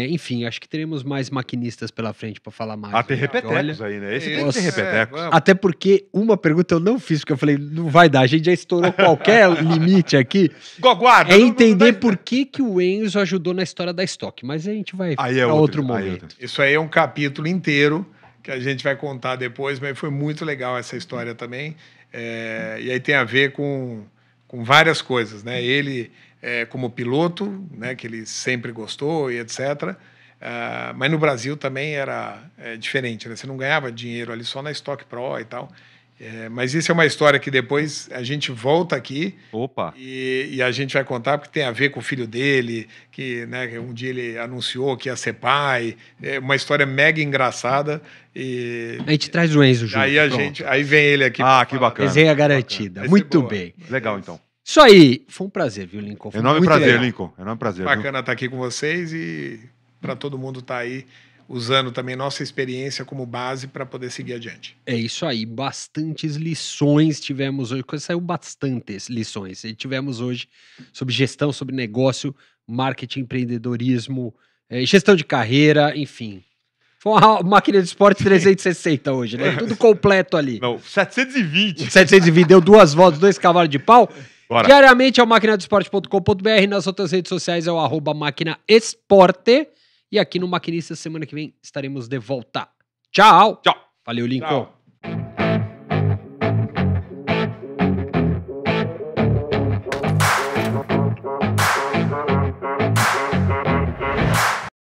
Enfim, acho que teremos mais maquinistas pela frente para falar mais. Tem repetecos aí, né? Esse tem que ter repetecos. Até porque uma pergunta eu não fiz, porque eu falei, não vai dar, a gente já estourou qualquer limite aqui. Guarda, Entender por que o Enzo ajudou na história da Stock, mas a gente vai para outro momento. Isso aí é um capítulo inteiro que a gente vai contar depois, mas foi muito legal essa história também. E aí tem a ver com várias coisas, né? Ele como piloto, né, que ele sempre gostou e etc. Mas no Brasil também era diferente, né? Você não ganhava dinheiro ali só na Stock Pro e tal. Mas isso é uma história que depois a gente volta aqui. Opa. E a gente vai contar, porque tem a ver com o filho dele, que, né, um dia ele anunciou que ia ser pai. É uma história mega engraçada. A gente traz o Enzo junto. Aí vem ele aqui. Que bacana. Resenha garantida. Muito bem. Legal, então. Isso aí. Foi um prazer, viu, Lincoln? Foi Enorme prazer, Lincoln. Enorme prazer. Bacana estar aqui com vocês e para todo mundo estar aí usando também nossa experiência como base para poder seguir adiante. É isso aí, bastantes lições tivemos hoje, saiu bastantes lições, e tivemos hoje sobre gestão, sobre negócio, marketing, empreendedorismo, gestão de carreira, enfim. Foi uma máquina de esporte 360 hoje, né? Tudo completo ali. Não, 720. 720, deu 2 voltas, 2 cavalos de pau. Bora. Diariamente é o maquinadoesporte.com.br, nas outras redes sociais é o @maquinaesporte. E aqui no Maquinistas, semana que vem, estaremos de volta. Tchau! Tchau! Valeu, Lincoln! Tchau.